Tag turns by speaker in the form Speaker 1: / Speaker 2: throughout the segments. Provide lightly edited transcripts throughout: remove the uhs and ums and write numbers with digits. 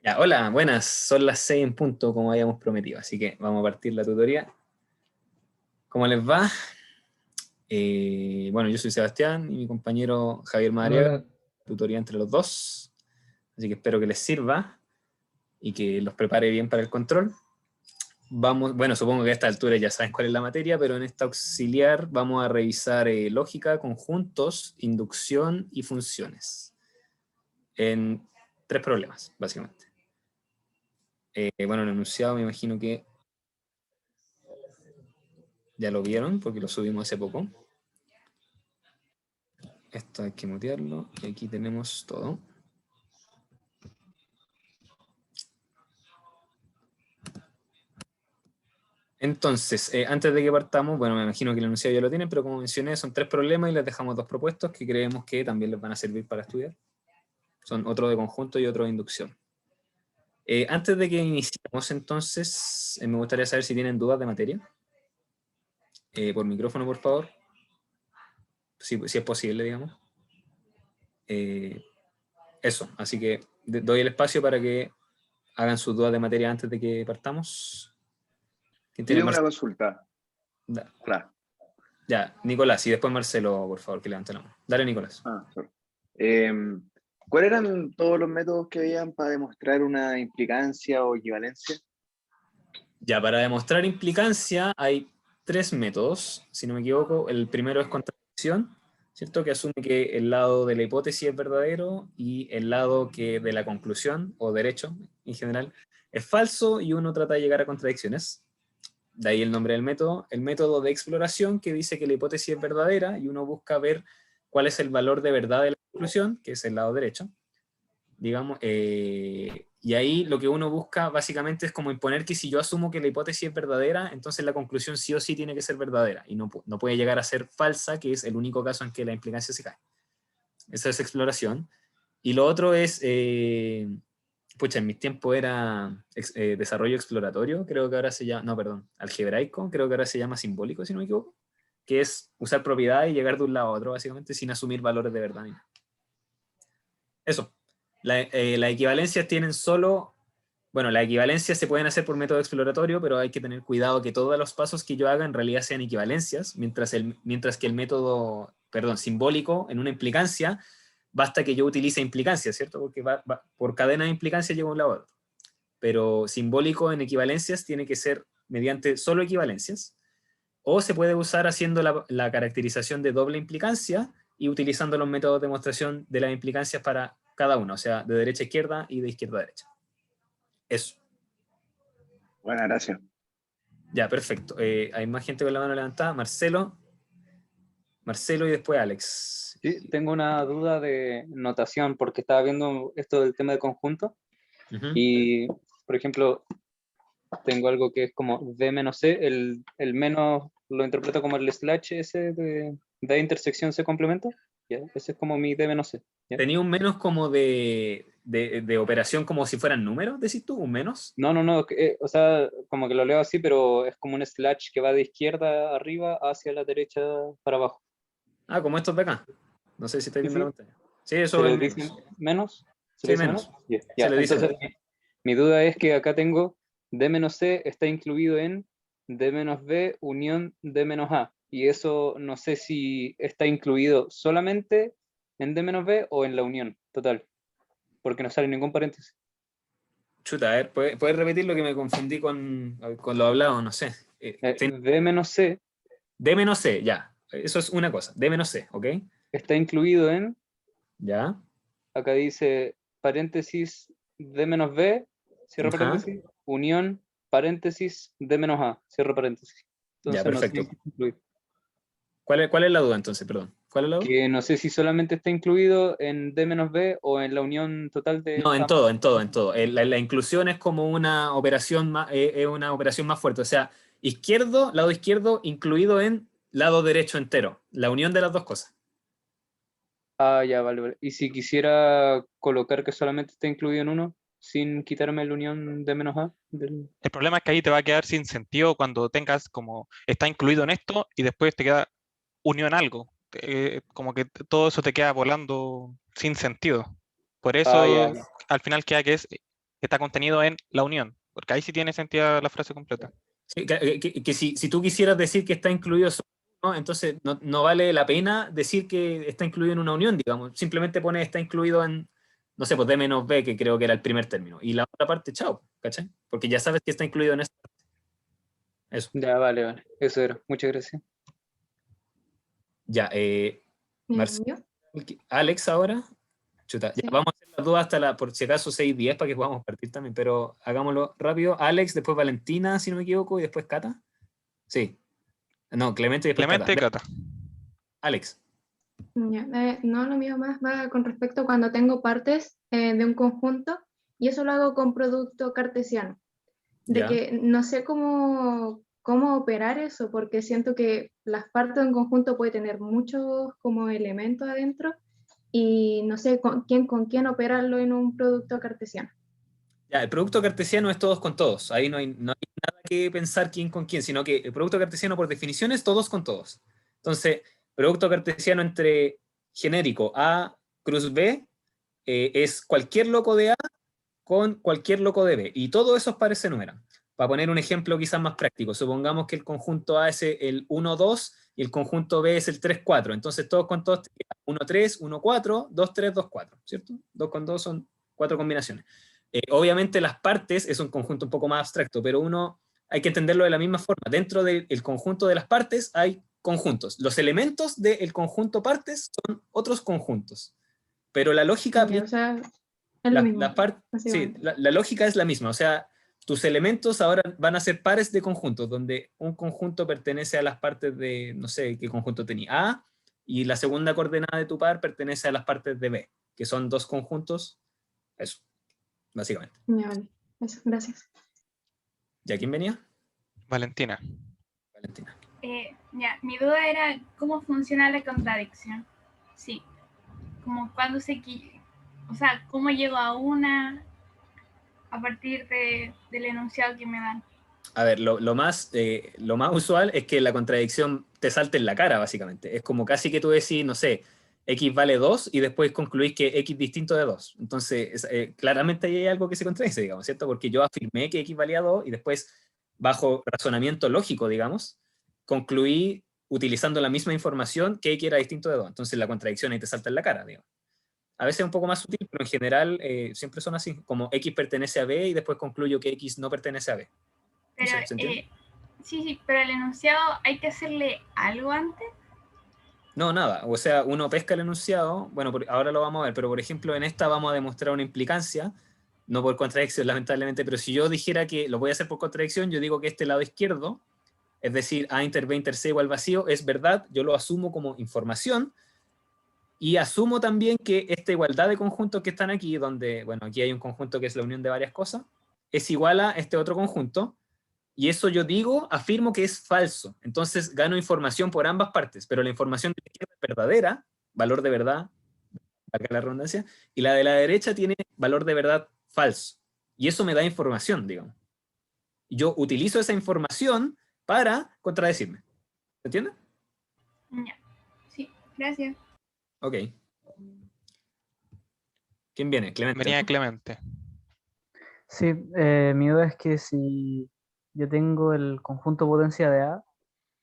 Speaker 1: Ya, hola, buenas. Son las 6 en punto, como habíamos prometido. Así que vamos a partir la tutoría. ¿Cómo les va? Bueno, yo soy Sebastián y mi compañero Javier Madariaga,
Speaker 2: Hola,
Speaker 1: tutoría entre los dos. Así que espero que les sirva y que los prepare bien para el control. Vamos, bueno, supongo que a esta altura ya saben cuál es la materia, pero en esta auxiliar vamos a revisar lógica, conjuntos, inducción y funciones. En tres problemas, básicamente. Bueno, el enunciado me imagino que ya lo vieron porque lo subimos hace poco. Esto hay que mutearlo y aquí tenemos todo. Entonces, antes de que partamos, bueno, me imagino que el enunciado ya lo tienen, pero como mencioné, son tres problemas y les dejamos dos propuestos que creemos que también les van a servir para estudiar. Son otro de conjunto y otro de inducción. Antes de que iniciemos, entonces, me gustaría saber si tienen dudas de materia. Por micrófono, por favor, si es posible, digamos. Eh, Eso, así que doy el espacio para que hagan sus dudas de materia antes de que partamos. ¿Quién
Speaker 3: Yo
Speaker 1: tiene
Speaker 3: tengo
Speaker 1: más?
Speaker 3: una consulta. Hola.
Speaker 1: Ya, Nicolás, y después Marcelo, por favor, que levante la mano. Dale, Nicolás.
Speaker 3: Sorry. ¿Cuáles eran todos los métodos que habían para demostrar una implicancia o equivalencia?
Speaker 1: Ya, para demostrar implicancia hay tres métodos, si no me equivoco. El primero es contradicción, ¿cierto? Que asume que el lado de la hipótesis es verdadero y el lado que de la conclusión, o derecho en general, es falso y uno trata de llegar a contradicciones. De ahí el nombre del método. El método de exploración, que dice que la hipótesis es verdadera y uno busca ver cuál es el valor de verdad de la conclusión, que es el lado derecho, digamos, y ahí lo que uno busca básicamente es como imponer que si yo asumo que la hipótesis es verdadera, entonces la conclusión sí o sí tiene que ser verdadera y no puede llegar a ser falsa, que es el único caso en que la implicancia se cae. Esa es exploración. Y lo otro es, pucha, en mis tiempos era desarrollo exploratorio, creo que ahora se llama, no, perdón, algebraico, creo que ahora se llama simbólico, si no me equivoco, que es usar propiedades y llegar de un lado a otro, básicamente, sin asumir valores de verdad. Eso. Las equivalencias tienen solo, bueno, las equivalencias se pueden hacer por método exploratorio, pero hay que tener cuidado que todos los pasos que yo haga en realidad sean equivalencias, mientras que el método, perdón, simbólico en una implicancia, basta que yo utilice implicancia, ¿cierto? Porque por cadena de implicancia llego a un lado a otro. Pero simbólico en equivalencias tiene que ser mediante solo equivalencias, o se puede usar haciendo la caracterización de doble implicancia y utilizando los métodos de demostración de las implicancias para cada uno, o sea, de derecha a izquierda y de izquierda a derecha. Eso.
Speaker 3: Bueno, gracias.
Speaker 1: Ya, perfecto. Hay más gente con la mano levantada. Marcelo y después Alex.
Speaker 2: sí, tengo una duda de notación porque estaba viendo esto del tema de conjunto
Speaker 1: Uh-huh.
Speaker 2: y, por ejemplo, tengo algo que es como D menos C, el menos lo interpreto como el slash ese de intersección se complementa, ¿ya? Ese es como mi D menos C, ¿ya?
Speaker 1: Tenía un menos como de operación como si fueran números, decís tú, un menos.
Speaker 2: No, no, no, o sea, como que lo leo así, pero es como un slash que va de izquierda arriba hacia la derecha para abajo.
Speaker 1: Ah, como estos de acá. No sé si estáis
Speaker 2: Sí,
Speaker 1: viendo la
Speaker 2: sí,
Speaker 1: pantalla. Sí,
Speaker 2: se
Speaker 1: eso es
Speaker 2: le
Speaker 1: menos.
Speaker 2: dice menos, se le
Speaker 1: Sí,
Speaker 2: dice menos.
Speaker 1: menos.
Speaker 2: Ya,
Speaker 1: Se
Speaker 2: ya.
Speaker 1: le dice
Speaker 2: Entonces,
Speaker 1: menos.
Speaker 2: mi duda es que acá tengo D menos C está incluido en D menos B unión D menos A. Y eso no sé si está incluido solamente en D menos B o en la unión total, porque no sale ningún paréntesis.
Speaker 1: Chuta, a ver, ¿puedes repetir lo que me confundí con lo hablado? No sé.
Speaker 2: D menos C
Speaker 1: D menos C, ya. Eso es una cosa. D menos C, ¿ok?
Speaker 2: está incluido en,
Speaker 1: Ya.
Speaker 2: acá dice paréntesis D menos B, cierra
Speaker 1: Ajá.
Speaker 2: paréntesis, unión, paréntesis D menos A, cierra paréntesis.
Speaker 1: Ya,
Speaker 2: Entonces no sé si
Speaker 1: perfecto.
Speaker 2: está incluido.
Speaker 1: ¿Cuál es la duda entonces? Perdón. ¿Cuál es la duda?
Speaker 2: Que no sé si solamente está incluido en D-B o en la unión total de
Speaker 1: No, en
Speaker 2: ambas.
Speaker 1: todo, en todo, en todo. La inclusión es como una operación más, es una operación más fuerte. O sea, lado izquierdo incluido en lado derecho entero. La unión de las dos cosas.
Speaker 2: Ah, ya, vale, vale. Y si quisiera colocar que solamente está incluido en uno, sin quitarme la unión D-A del...
Speaker 4: El problema es que ahí te va a quedar sin sentido cuando tengas como está incluido en esto y después te queda unión algo. Como que todo eso te queda volando sin sentido. Por
Speaker 2: Ah, ya,
Speaker 4: eso al final queda que es está contenido en la unión, porque ahí sí tiene sentido la frase completa.
Speaker 1: Sí, que si tú quisieras decir que está incluido solo uno, entonces no vale la pena decir que está incluido en una unión, digamos. Simplemente pone está incluido en, no sé, pues D menos B, que creo que era el primer término. Y la otra parte, chao, ¿cachai? Porque ya sabes que está incluido en esa parte. Eso.
Speaker 2: Ya, vale, vale. Eso era. Muchas gracias.
Speaker 1: Ya, Marcelo,
Speaker 5: ¿Yo?
Speaker 1: Alex ahora. Chuta, ya
Speaker 5: Sí.
Speaker 1: vamos a hacer las dudas hasta por si acaso 6:10 para que podamos partir también, pero hagámoslo rápido. Alex, después Valentina, si no me equivoco, y después Cata. Sí. No, Clemente y después
Speaker 4: Clemente,
Speaker 1: Cata.
Speaker 4: Cata.
Speaker 1: Alex.
Speaker 5: Ya, no, lo mío más va con respecto a cuando tengo partes de un conjunto y eso lo hago con producto cartesiano. De
Speaker 1: Ya.
Speaker 5: que no sé cómo operar eso, porque siento que las partes de un conjunto puede tener muchos como elementos adentro y no sé con quién operarlo en un producto cartesiano.
Speaker 1: Ya, el producto cartesiano es todos con todos. Ahí no hay nada que pensar quién con quién, sino que el producto cartesiano por definición es todos con todos. Entonces, producto cartesiano entre genérico A cruz B es cualquier loco de A con cualquier loco de B. Y todos esos pares se enumeran. Para poner un ejemplo quizás más práctico, supongamos que el conjunto A es el 1, 2 y el conjunto B es el 3, 4. Entonces todos con todos, 1, 3, 1, 4, 2, 3, 2, 4, ¿cierto? 2 con 2 son 4 combinaciones. Obviamente las partes es un conjunto un poco más abstracto, pero uno hay que entenderlo de la misma forma. Dentro del conjunto de las partes hay conjuntos. Los elementos del conjunto partes son otros conjuntos. Pero la lógica
Speaker 5: Ya,
Speaker 1: aplica
Speaker 5: o sea, es lo mismo,
Speaker 1: sí,
Speaker 5: básicamente.
Speaker 1: la lógica es la misma, o sea, tus elementos ahora van a ser pares de conjuntos, donde un conjunto pertenece a las partes de, no sé qué conjunto tenía, A, y la segunda coordenada de tu par pertenece a las partes de B, que son dos conjuntos, eso, básicamente.
Speaker 5: Ya, vale. Eso, gracias.
Speaker 1: ¿Ya quién venía?
Speaker 4: Valentina.
Speaker 1: Valentina.
Speaker 6: Ya, mi duda era cómo funciona la contradicción. Sí, como cuando o sea, cómo llego a una a partir del enunciado que me dan.
Speaker 1: A ver, lo más usual es que la contradicción te salte en la cara, básicamente. Es como casi que tú decís, no sé, X vale 2 y después concluís que X distinto de 2. Entonces, claramente ahí hay algo que se contradice, digamos, ¿cierto? Porque yo afirmé que X valía 2 y después, bajo razonamiento lógico, digamos, concluí utilizando la misma información que X era distinto de 2. Entonces, la contradicción ahí te salta en la cara, digamos. A veces es un poco más sutil, pero en general siempre son así, como X pertenece a B y después concluyo que X no pertenece a B.
Speaker 6: Pero,
Speaker 1: ¿Se entiende?
Speaker 6: sí, pero el enunciado hay que hacerle algo antes.
Speaker 1: No, nada. O sea, uno pesca el enunciado, bueno, ahora lo vamos a ver, pero por ejemplo en esta vamos a demostrar una implicancia, no por contradicción lamentablemente, pero si yo dijera que lo voy a hacer por contradicción, yo digo que este lado izquierdo, es decir, A inter B inter C igual vacío, es verdad, yo lo asumo como información y asumo también que esta igualdad de conjuntos que están aquí, donde, bueno, aquí hay un conjunto que es la unión de varias cosas, es igual a este otro conjunto, y eso yo digo, afirmo que es falso. Entonces gano información por ambas partes, pero la información de la izquierda es verdadera, valor de verdad, valga la redundancia, y la de la derecha tiene valor de verdad falso. Y eso me da información, digamos. Yo utilizo esa información para contradecirme. ¿Se entiende?
Speaker 6: Ya, sí, gracias.
Speaker 1: Ok. ¿Quién viene? Clemente.
Speaker 4: Venía
Speaker 1: ¿No?
Speaker 4: Clemente.
Speaker 7: Sí, mi duda es que si yo tengo el conjunto potencia de A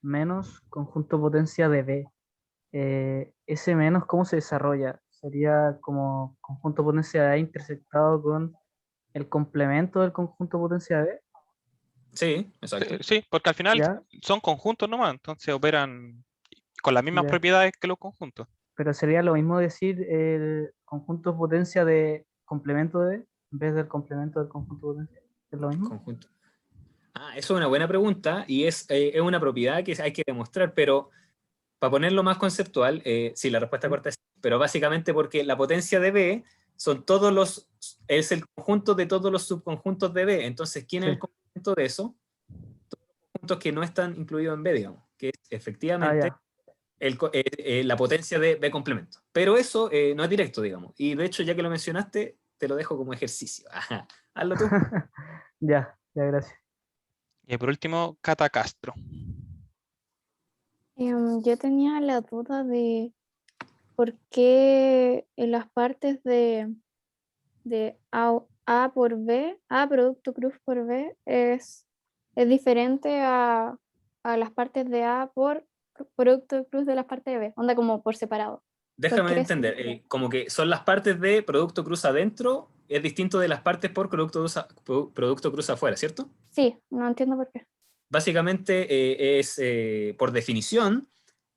Speaker 7: menos conjunto potencia de B, ese menos, ¿cómo se desarrolla? ¿Sería como conjunto potencia de A intersectado con el complemento del conjunto potencia de B?
Speaker 1: Sí, exacto.
Speaker 4: Sí, porque al final
Speaker 7: ¿Ya?
Speaker 4: son conjuntos nomás, entonces operan con las mismas
Speaker 7: Ya.
Speaker 4: propiedades que los conjuntos.
Speaker 7: Pero sería lo mismo decir el conjunto potencia de complemento de B en vez del complemento del conjunto potencia. ¿Es lo mismo?
Speaker 1: Conjunto. Eso es una buena pregunta y es una propiedad que hay que demostrar, pero para ponerlo más conceptual, sí, la respuesta corta es sí, pero básicamente porque la potencia de B es el conjunto de todos los subconjuntos de B. Entonces, ¿quién es el
Speaker 7: Sí.
Speaker 1: complemento de eso? Todos los conjuntos que no están incluidos en B, digamos, que es
Speaker 7: Ah,
Speaker 1: efectivamente
Speaker 7: ya.
Speaker 1: la potencia de B complemento. Pero eso no es directo, digamos. Y de hecho, ya que lo mencionaste, te lo dejo como ejercicio. Ajá. Hazlo tú.
Speaker 7: Ya, gracias.
Speaker 4: Y por último, Cata Castro.
Speaker 8: Yo tenía la duda de por qué en las partes de A por B, A producto cruz por B es diferente a las partes de A por producto cruz de las partes de B, onda como por separado.
Speaker 1: Déjame
Speaker 8: Porque es,
Speaker 1: entender, como que son las partes de producto cruz adentro, es distinto de las partes por producto cruz afuera, ¿cierto?
Speaker 8: sí, no entiendo por qué.
Speaker 1: Básicamente por definición,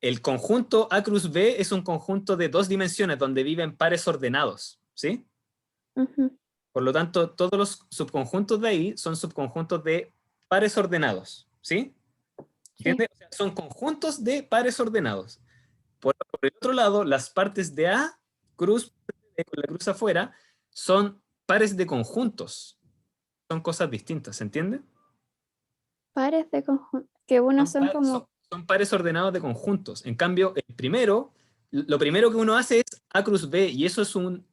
Speaker 1: el conjunto A cruz B es un conjunto de dos dimensiones donde viven pares ordenados, ¿sí?
Speaker 8: Ujú.
Speaker 1: Por lo tanto, todos los subconjuntos de ahí son subconjuntos de pares ordenados, ¿sí?
Speaker 8: Sí.
Speaker 1: ¿Entiendes? O sea, son conjuntos de pares ordenados. Por el otro lado, las partes de A, cruz con la cruz afuera, son pares de conjuntos. Son cosas distintas, ¿se entiende?
Speaker 8: Pares de conjunto, que unos
Speaker 1: Son,
Speaker 8: son como,
Speaker 1: son pares ordenados de conjuntos. En cambio, lo primero que uno hace es A cruz B, y esos son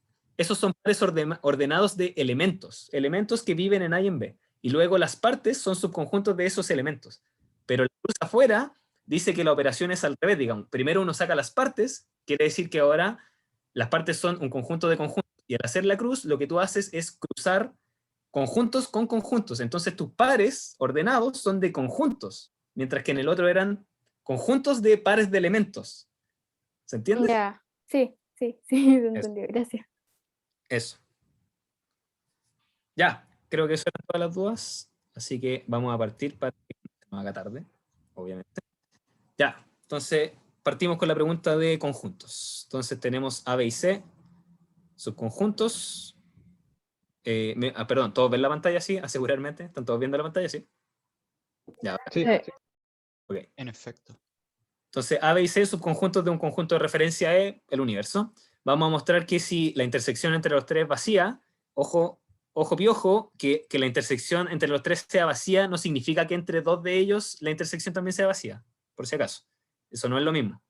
Speaker 1: pares ordenados de elementos, elementos que viven en A y en B. Y luego las partes son subconjuntos de esos elementos. Pero la cruz afuera dice que la operación es al revés, digamos. Primero uno saca las partes, quiere decir que ahora las partes son un conjunto de conjuntos. Y al hacer la cruz, lo que tú haces es cruzar conjuntos con conjuntos. Entonces tus pares ordenados son de conjuntos, mientras que en el otro eran conjuntos de pares de elementos. ¿Se entiende?
Speaker 8: ya, sí, sí, sí, se
Speaker 1: Eso.
Speaker 8: entendió, gracias.
Speaker 1: Eso. Ya, creo que eso eran todas las dudas. Así que vamos a partir para que no haga tarde, obviamente. Ya, entonces partimos con la pregunta de conjuntos. Entonces tenemos A, B y C, subconjuntos. Perdón, ¿todos ven la pantalla así? Asegurarmente. ¿Están todos viendo la pantalla así? Ya,
Speaker 2: Sí,
Speaker 1: ok.
Speaker 4: En efecto.
Speaker 1: Entonces, A, B y C, subconjuntos de un conjunto de referencia E, el universo. Vamos a mostrar que si la intersección entre los tres es vacía, ojo, ojo piojo, que la intersección entre los tres sea vacía no significa que entre dos de ellos la intersección también sea vacía, por si acaso. Eso no es lo mismo.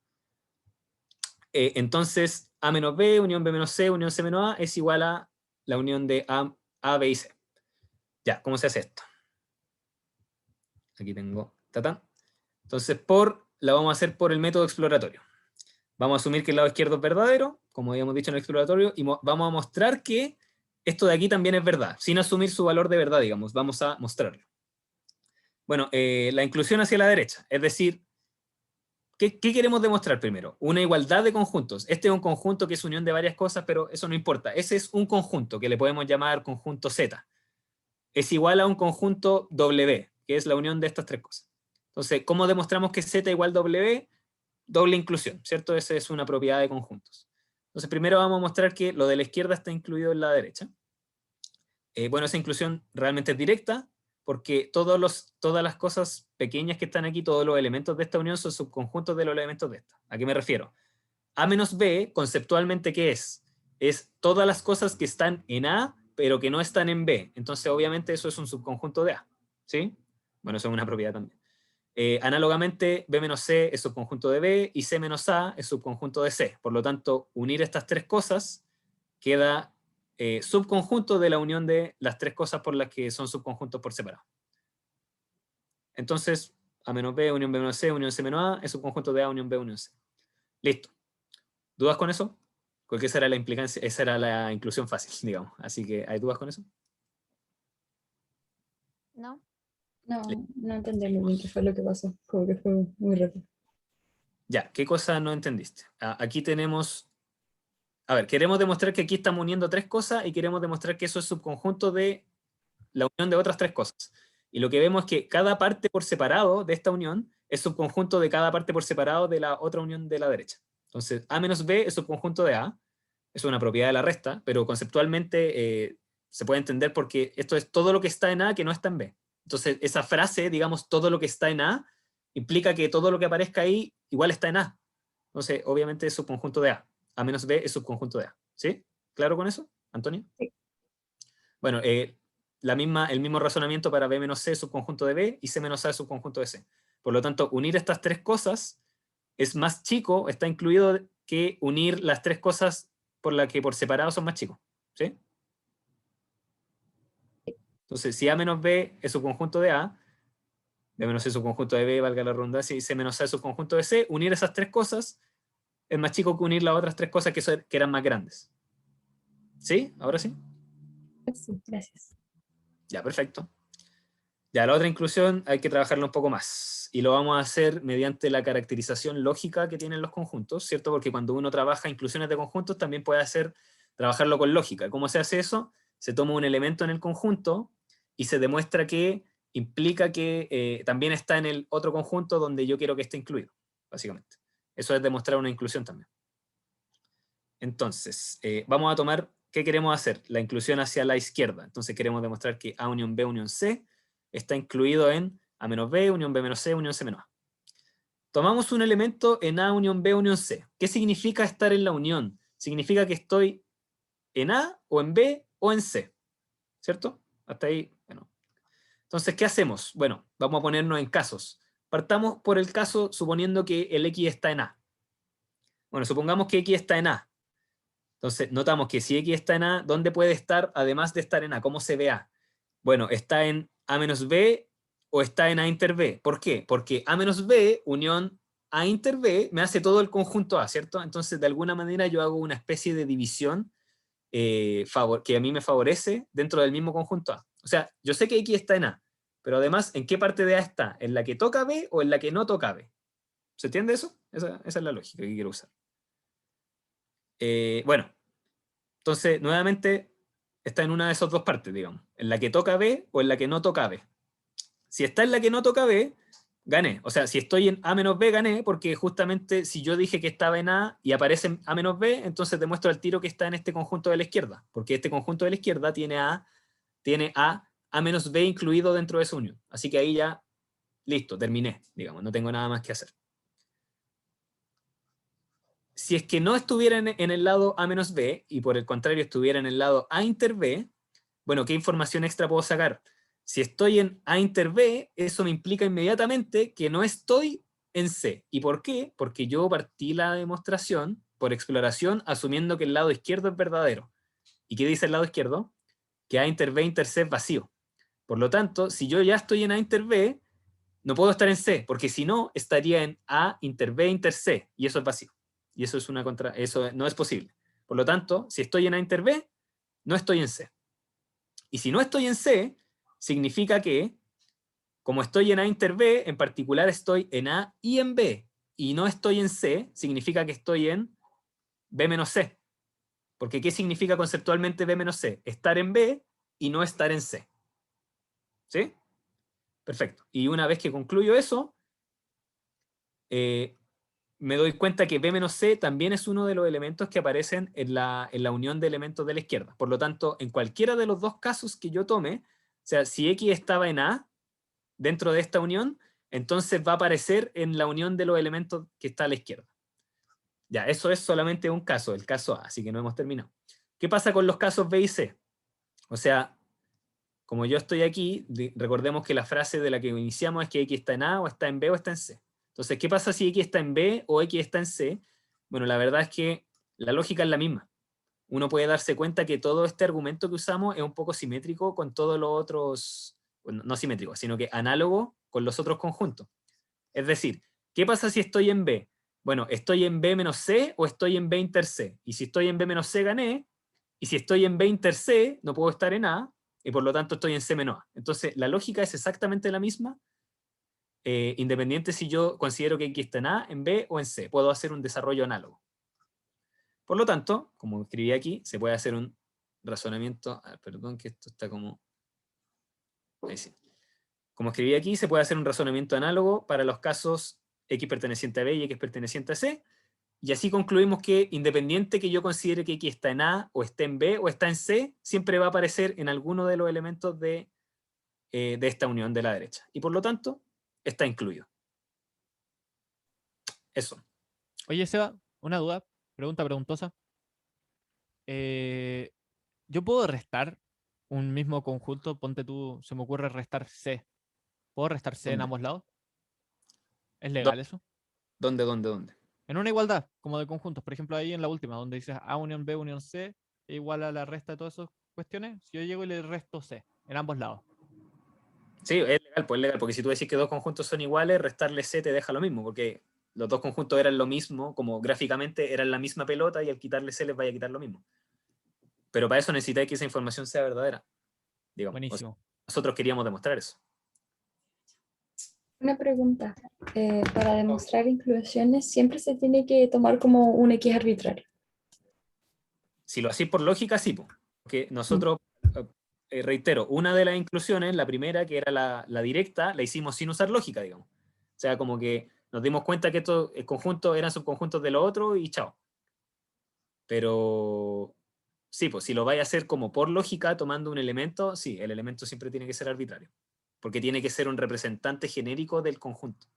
Speaker 1: Entonces, A menos B, unión B menos C, unión C menos A, es igual a la unión de A, B y C. Ya, ¿cómo se hace esto? Aquí tengo, tatán. Entonces, la vamos a hacer por el método exploratorio. Vamos a asumir que el lado izquierdo es verdadero, como habíamos dicho en el exploratorio, y vamos a mostrar que esto de aquí también es verdad, sin asumir su valor de verdad, digamos. Vamos a mostrarlo. Bueno, la inclusión hacia la derecha, es decir, ¿qué queremos demostrar primero? Una igualdad de conjuntos. Este es un conjunto que es unión de varias cosas, pero eso no importa. Ese es un conjunto que le podemos llamar conjunto Z. Es igual a un conjunto W, que es la unión de estas tres cosas. Entonces, ¿cómo demostramos que Z igual W? Doble inclusión, ¿cierto? Esa es una propiedad de conjuntos. Entonces, primero vamos a mostrar que lo de la izquierda está incluido en la derecha. Bueno, esa inclusión realmente es directa, porque todas las cosas pequeñas que están aquí, todos los elementos de esta unión son subconjuntos de los elementos de esta. ¿A qué me refiero? A menos B, conceptualmente, ¿qué es? Es todas las cosas que están en A, pero que no están en B. Entonces, obviamente, eso es un subconjunto de A. ¿Sí? Bueno, eso es una propiedad también. Análogamente, B menos C es subconjunto de B y C menos A es subconjunto de C. Por lo tanto, unir estas tres cosas queda subconjunto de la unión de las tres cosas por las que son subconjuntos por separado. Entonces, A menos B, unión B menos C, unión C menos A es subconjunto de A, unión B, unión C. Listo. ¿Dudas con eso? Porque esa era la implicancia, esa era la inclusión fácil, digamos. Así que, ¿hay dudas con eso?
Speaker 8: ¿No?
Speaker 9: No, no entendí muy bien qué fue lo que pasó. Como que fue muy rápido.
Speaker 1: Ya, ¿qué cosa no entendiste? Aquí tenemos... A ver, queremos demostrar que aquí estamos uniendo tres cosas y queremos demostrar que eso es subconjunto de la unión de otras tres cosas. Y lo que vemos es que cada parte por separado de esta unión es subconjunto de cada parte por separado de la otra unión de la derecha. Entonces, A menos B es subconjunto de A, es una propiedad de la resta, pero conceptualmente se puede entender porque esto es todo lo que está en A que no está en B. Entonces, esa frase, digamos, todo lo que está en A, implica que todo lo que aparezca ahí igual está en A. Entonces, obviamente es subconjunto de A. A menos B es subconjunto de A. ¿Sí? ¿Claro con eso, Antonio?
Speaker 9: Sí.
Speaker 1: Bueno, el mismo razonamiento para B menos C es subconjunto de B y C menos A es subconjunto de C. Por lo tanto, unir estas tres cosas es más chico, está incluido que unir las tres cosas por las que por separado son más chicos. ¿Sí? Entonces, si A menos B es subconjunto de A, B menos C es subconjunto de B, valga la redundancia, y C menos A es subconjunto de C, unir esas tres cosas es más chico que unir las otras tres cosas que eran más grandes. ¿Sí? ¿Ahora sí?
Speaker 9: Sí, gracias.
Speaker 1: Ya, perfecto. Ya, la otra inclusión hay que trabajarla un poco más. Y lo vamos a hacer mediante la caracterización lógica que tienen los conjuntos, ¿cierto? Porque cuando uno trabaja inclusiones de conjuntos, también puede trabajarlo con lógica. ¿Cómo se hace eso? Se toma un elemento en el conjunto y se demuestra que implica que también está en el otro conjunto donde yo quiero que esté incluido, básicamente. Eso es demostrar una inclusión también. Entonces, vamos a tomar, ¿qué queremos hacer? La inclusión hacia la izquierda. Entonces queremos demostrar que A unión B unión C está incluido en A menos B, unión B menos C, unión C menos A. Tomamos un elemento en A unión B unión C. ¿Qué significa estar en la unión? Significa que estoy en A o en B o en C. ¿Cierto? Hasta ahí, bueno. Entonces, ¿qué hacemos? Bueno, vamos a ponernos en casos. Partamos por el caso suponiendo que el X está en A. Bueno, supongamos que X está en A. Entonces, notamos que si X está en A, ¿dónde puede estar además de estar en A? ¿Cómo se ve A? Bueno, está en A menos B o está en A inter B. ¿Por qué? Porque A menos B unión A inter B me hace todo el conjunto A, ¿cierto? Entonces, de alguna manera yo hago una especie de división que a mí me favorece dentro del mismo conjunto A. O sea, yo sé que X está en A, pero además, ¿en qué parte de A está? ¿En la que toca B o en la que no toca B? ¿Se entiende eso? Esa es la lógica que quiero usar. Bueno, entonces, nuevamente, está en una de esas dos partes, digamos. En la que toca B o en la que no toca B. Si está en la que no toca B, gané. O sea, si estoy en A menos B, gané, porque justamente si yo dije que estaba en A y aparece en A menos B, entonces demuestro al tiro que está en este conjunto de la izquierda, porque este conjunto de la izquierda tiene A menos B incluido dentro de esa unión. Así que ahí ya, listo, terminé, digamos, no tengo nada más que hacer. Si es que no estuviera en el lado A menos B, y por el contrario estuviera en el lado A inter B, bueno, ¿qué información extra puedo sacar? Si estoy en A inter B, eso me implica inmediatamente que no estoy en C. ¿Y por qué? Porque yo partí la demostración por exploración asumiendo que el lado izquierdo es verdadero. ¿Y qué dice el lado izquierdo? Que A inter B inter C es vacío. Por lo tanto, si yo ya estoy en A inter B, no puedo estar en C, porque si no, estaría en A inter B inter C, y eso es vacío. Y eso eso no es posible. Por lo tanto, si estoy en A inter B, no estoy en C. Y si no estoy en C, significa que, como estoy en A inter B, en particular estoy en A y en B, y no estoy en C, significa que estoy en B menos C. Porque ¿qué significa conceptualmente B menos C? Estar en B y no estar en C. ¿Sí? Perfecto. Y una vez que concluyo eso, me doy cuenta que B menos C también es uno de los elementos que aparecen en la unión de elementos de la izquierda. Por lo tanto, en cualquiera de los dos casos que yo tome, o sea, si X estaba en A, dentro de esta unión, entonces va a aparecer en la unión de los elementos que está a la izquierda. Ya, eso es solamente un caso, el caso A, así que no hemos terminado. ¿Qué pasa con los casos B y C? O sea, como yo estoy aquí, recordemos que la frase de la que iniciamos es que X está en A, o está en B, o está en C. Entonces, ¿qué pasa si X está en B o X está en C? Bueno, la verdad es que la lógica es la misma. Uno puede darse cuenta que todo este argumento que usamos es un poco simétrico con todos los otros, bueno, no simétrico, sino que análogo con los otros conjuntos. Es decir, ¿qué pasa si estoy en B? Bueno, ¿estoy en B menos C o estoy en B inter C? Y si estoy en B menos C, gané. Y si estoy en B inter C, no puedo estar en A, y por lo tanto estoy en C menos A. Entonces, la lógica es exactamente la misma, independiente si yo considero que X está en A, en B o en C. Puedo hacer un desarrollo análogo. Por lo tanto, como escribí aquí, se puede hacer un razonamiento. Perdón, que esto está como... Ahí sí. Como escribí aquí, se puede hacer un razonamiento análogo para los casos X perteneciente a B y X perteneciente a C. Y así concluimos que independiente que yo considere que X está en A, o está en B, o está en C, siempre va a aparecer en alguno de los elementos de esta unión de la derecha. Y por lo tanto, está incluido. Eso.
Speaker 10: Oye, Seba, una duda, preguntosa. ¿Yo puedo restar un mismo conjunto? Ponte tú, se me ocurre restar C. ¿Puedo restar C en
Speaker 1: ¿Dónde?
Speaker 10: ambos lados? ¿Es legal eso?
Speaker 1: ¿Dónde?
Speaker 10: En una igualdad, como de conjuntos. Por ejemplo, ahí en la última, donde dices A unión B unión C, es igual a la resta de todas esas cuestiones. Si yo llego y le resto C en ambos lados.
Speaker 1: Sí, es legal, porque si tú decís que dos conjuntos son iguales, restarle C te deja lo mismo, porque los dos conjuntos eran lo mismo, como gráficamente eran la misma pelota, y al quitarle C les vaya a quitar lo mismo. Pero para eso necesitáis que esa información sea verdadera. Digamos. O sea,
Speaker 10: Buenísimo.
Speaker 1: nosotros queríamos demostrar eso.
Speaker 9: Una pregunta. Para demostrar inclusiones, siempre se tiene que tomar como un X arbitrario.
Speaker 1: Si lo hacéis por lógica, sí, po. Porque nosotros, reitero, una de las inclusiones, la primera, que era la directa, la hicimos sin usar lógica, digamos. O sea, como que nos dimos cuenta que estos conjuntos eran subconjuntos de los otros y chao. Pero sí, pues si lo vais a hacer como por lógica, tomando un elemento, sí, el elemento siempre tiene que ser arbitrario. Porque tiene que ser un representante genérico del conjunto.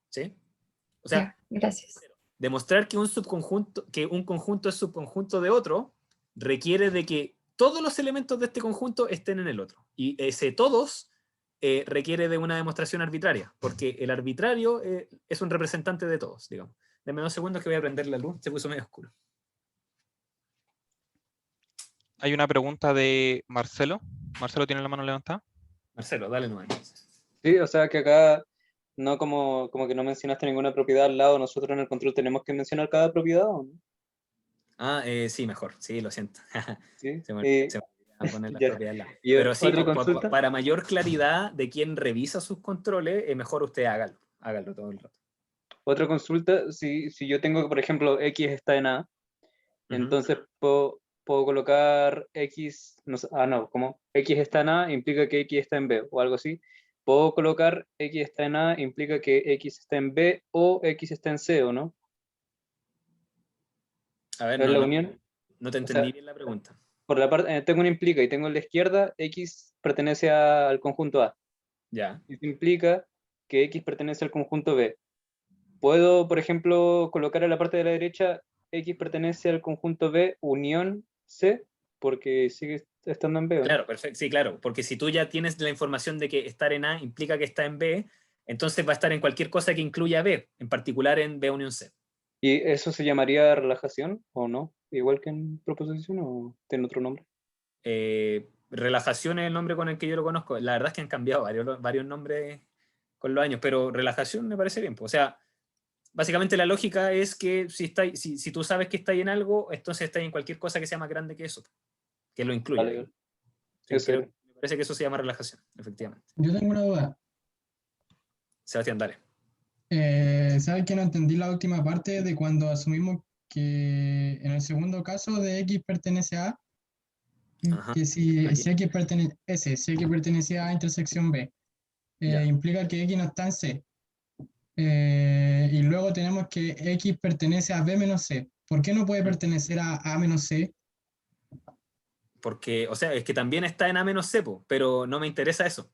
Speaker 1: ¿Sí? O sea,
Speaker 9: Ya, gracias.
Speaker 1: demostrar que un conjunto es subconjunto de otro requiere de que todos los elementos de este conjunto estén en el otro. Y ese todos requiere de una demostración arbitraria, porque el arbitrario es un representante de todos, digamos. Denme 2 segundos que voy a prender la luz, se puso medio oscuro.
Speaker 4: Hay una pregunta de Marcelo. Marcelo tiene la mano levantada.
Speaker 1: Marcelo, dale nomás.
Speaker 2: Sí, o sea que acá no como que no mencionaste ninguna propiedad al lado, nosotros en el control tenemos que mencionar cada propiedad, ¿o no?
Speaker 1: Ah, sí, mejor, sí, lo siento.
Speaker 2: Sí.
Speaker 1: Se me olvidó poner las
Speaker 2: Ya.
Speaker 1: propiedades al lado.
Speaker 2: ¿Y
Speaker 1: Pero sí,
Speaker 2: otra consulta?
Speaker 1: para mayor claridad de quien revisa sus controles, mejor usted hágalo todo el rato.
Speaker 2: Otra consulta, si yo tengo que, por ejemplo, X está en A, entonces puedo colocar X, no sé, como X está en A implica que X está en B, o algo así. Puedo colocar X está en A implica que X está en B o X está en C, ¿o no?
Speaker 1: A ver,
Speaker 2: ¿Es la unión?
Speaker 1: no te
Speaker 2: O
Speaker 1: entendí
Speaker 2: sea,
Speaker 1: bien la pregunta.
Speaker 2: por la parte, tengo un implica y tengo en la izquierda, X pertenece al conjunto A.
Speaker 1: Ya.
Speaker 2: Eso implica que X pertenece al conjunto B. Puedo, por ejemplo, colocar en la parte de la derecha, X pertenece al conjunto B unión C, porque sigue estando en B, ¿o no?
Speaker 1: Claro, perfecto. Sí, claro, porque si tú ya tienes la información de que estar en A implica que está en B, entonces va a estar en cualquier cosa que incluya B, en particular en B unión C.
Speaker 2: ¿Y eso se llamaría relajación o no? ¿Igual que en proposición o tiene otro nombre?
Speaker 1: Relajación es el nombre con el que yo lo conozco. La verdad es que han cambiado varios nombres con los años, pero relajación me parece bien. O sea, básicamente la lógica es que si tú sabes que está ahí en algo, entonces está ahí en cualquier cosa que sea más grande que eso, que lo incluya.
Speaker 2: Vale,
Speaker 1: Sí,
Speaker 2: eso era.
Speaker 1: me parece que eso se llama relajación, efectivamente.
Speaker 11: Yo tengo una duda.
Speaker 1: Sebastián, dale.
Speaker 11: ¿Sabes que no entendí la última parte de cuando asumimos que en el segundo caso de X pertenece a A?
Speaker 1: Ajá.
Speaker 11: Que si
Speaker 1: Aquí.
Speaker 11: X pertenecía a intersección B,
Speaker 1: Ya.
Speaker 11: implica que X no está en C. Y luego tenemos que X pertenece a B menos C. ¿Por qué no puede pertenecer a A menos C?
Speaker 1: Porque, o sea, es que también está en A menos C, pero no me interesa eso.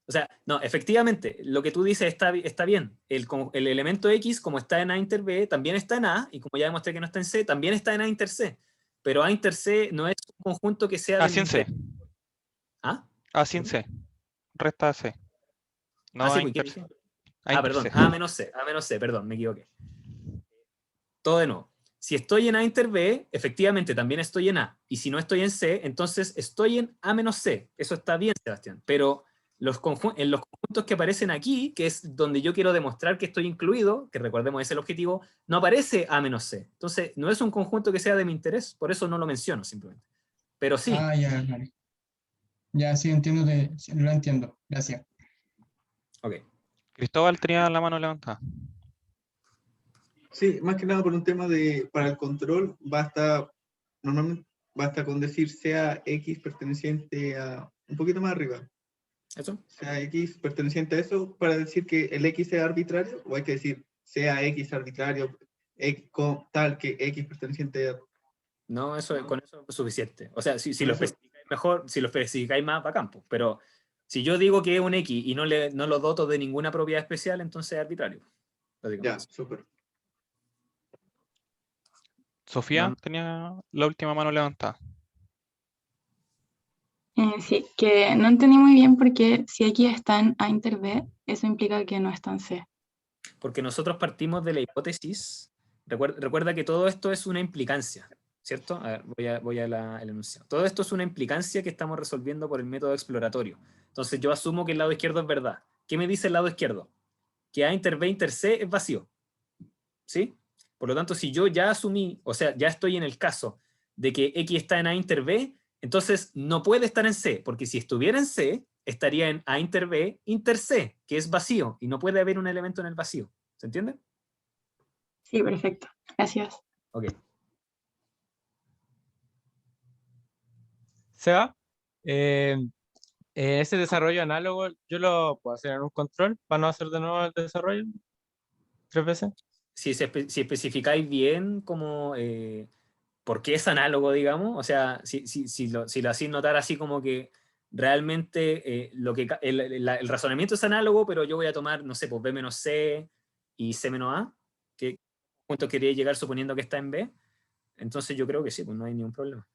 Speaker 1: O sea, no, efectivamente, lo que tú dices está bien. El elemento X, como está en A inter B, también está en A, y como ya demostré que no está en C, también está en A inter C. Pero A inter C no es un conjunto que sea
Speaker 4: A
Speaker 1: de
Speaker 4: sin C.
Speaker 1: ¿Ah?
Speaker 4: A sin C. Resta C. No
Speaker 1: sí,
Speaker 4: A
Speaker 1: pues, ¿qué
Speaker 4: inter
Speaker 1: dije?
Speaker 4: A inter
Speaker 1: perdón,
Speaker 4: C.
Speaker 1: A menos C, perdón, me equivoqué. Todo de nuevo. Si estoy en A inter B, efectivamente también estoy en A. Y si no estoy en C, entonces estoy en A menos C. Eso está bien, Sebastián. Pero en los conjuntos que aparecen aquí, que es donde yo quiero demostrar que estoy incluido, que recordemos es el objetivo, no aparece A menos C. Entonces, no es un conjunto que sea de mi interés, por eso no lo menciono simplemente. Pero sí.
Speaker 11: Ah, ya, vale. Ya, sí, lo entiendo. Gracias.
Speaker 1: Ok.
Speaker 4: Cristóbal tenía la mano levantada.
Speaker 12: Sí, más que nada por un tema para el control, normalmente basta con decir sea X perteneciente a, un poquito más arriba.
Speaker 1: ¿Eso?
Speaker 12: Sea X perteneciente a eso para decir que el X sea arbitrario, o hay que decir sea X arbitrario, tal que X perteneciente a...
Speaker 1: No, con eso es suficiente. O sea, si lo especificáis mejor, si lo especificáis más, para campo. Pero si yo digo que es un X y no lo doto de ninguna propiedad especial, entonces es arbitrario.
Speaker 12: Ya, súper.
Speaker 4: Sofía tenía la última mano levantada.
Speaker 13: Sí, que no entendí muy bien porque si X está en A inter B, eso implica que no está en C.
Speaker 1: Porque nosotros partimos de la hipótesis, recuerda que todo esto es una implicancia, ¿cierto? A ver, voy al enunciado. Todo esto es una implicancia que estamos resolviendo por el método exploratorio. Entonces yo asumo que el lado izquierdo es verdad. ¿Qué me dice el lado izquierdo? Que A inter B inter C es vacío. ¿Sí? Por lo tanto, si yo ya asumí, o sea, ya estoy en el caso de que X está en A inter B, entonces no puede estar en C, porque si estuviera en C, estaría en A inter B inter C, que es vacío, y no puede haber un elemento en el vacío. ¿Se entiende?
Speaker 13: Sí, perfecto. Gracias.
Speaker 1: Ok.
Speaker 14: Seba, ese desarrollo análogo, ¿yo lo puedo hacer en un control para no hacer de nuevo el desarrollo 3 veces?
Speaker 1: Si especificáis bien como por qué es análogo, digamos, o sea, si lo hacéis notar así como que realmente el razonamiento es análogo, pero yo voy a tomar, no sé, pues B menos C y C menos A, que punto quería llegar suponiendo que está en B, entonces yo creo que sí, pues no hay ningún problema.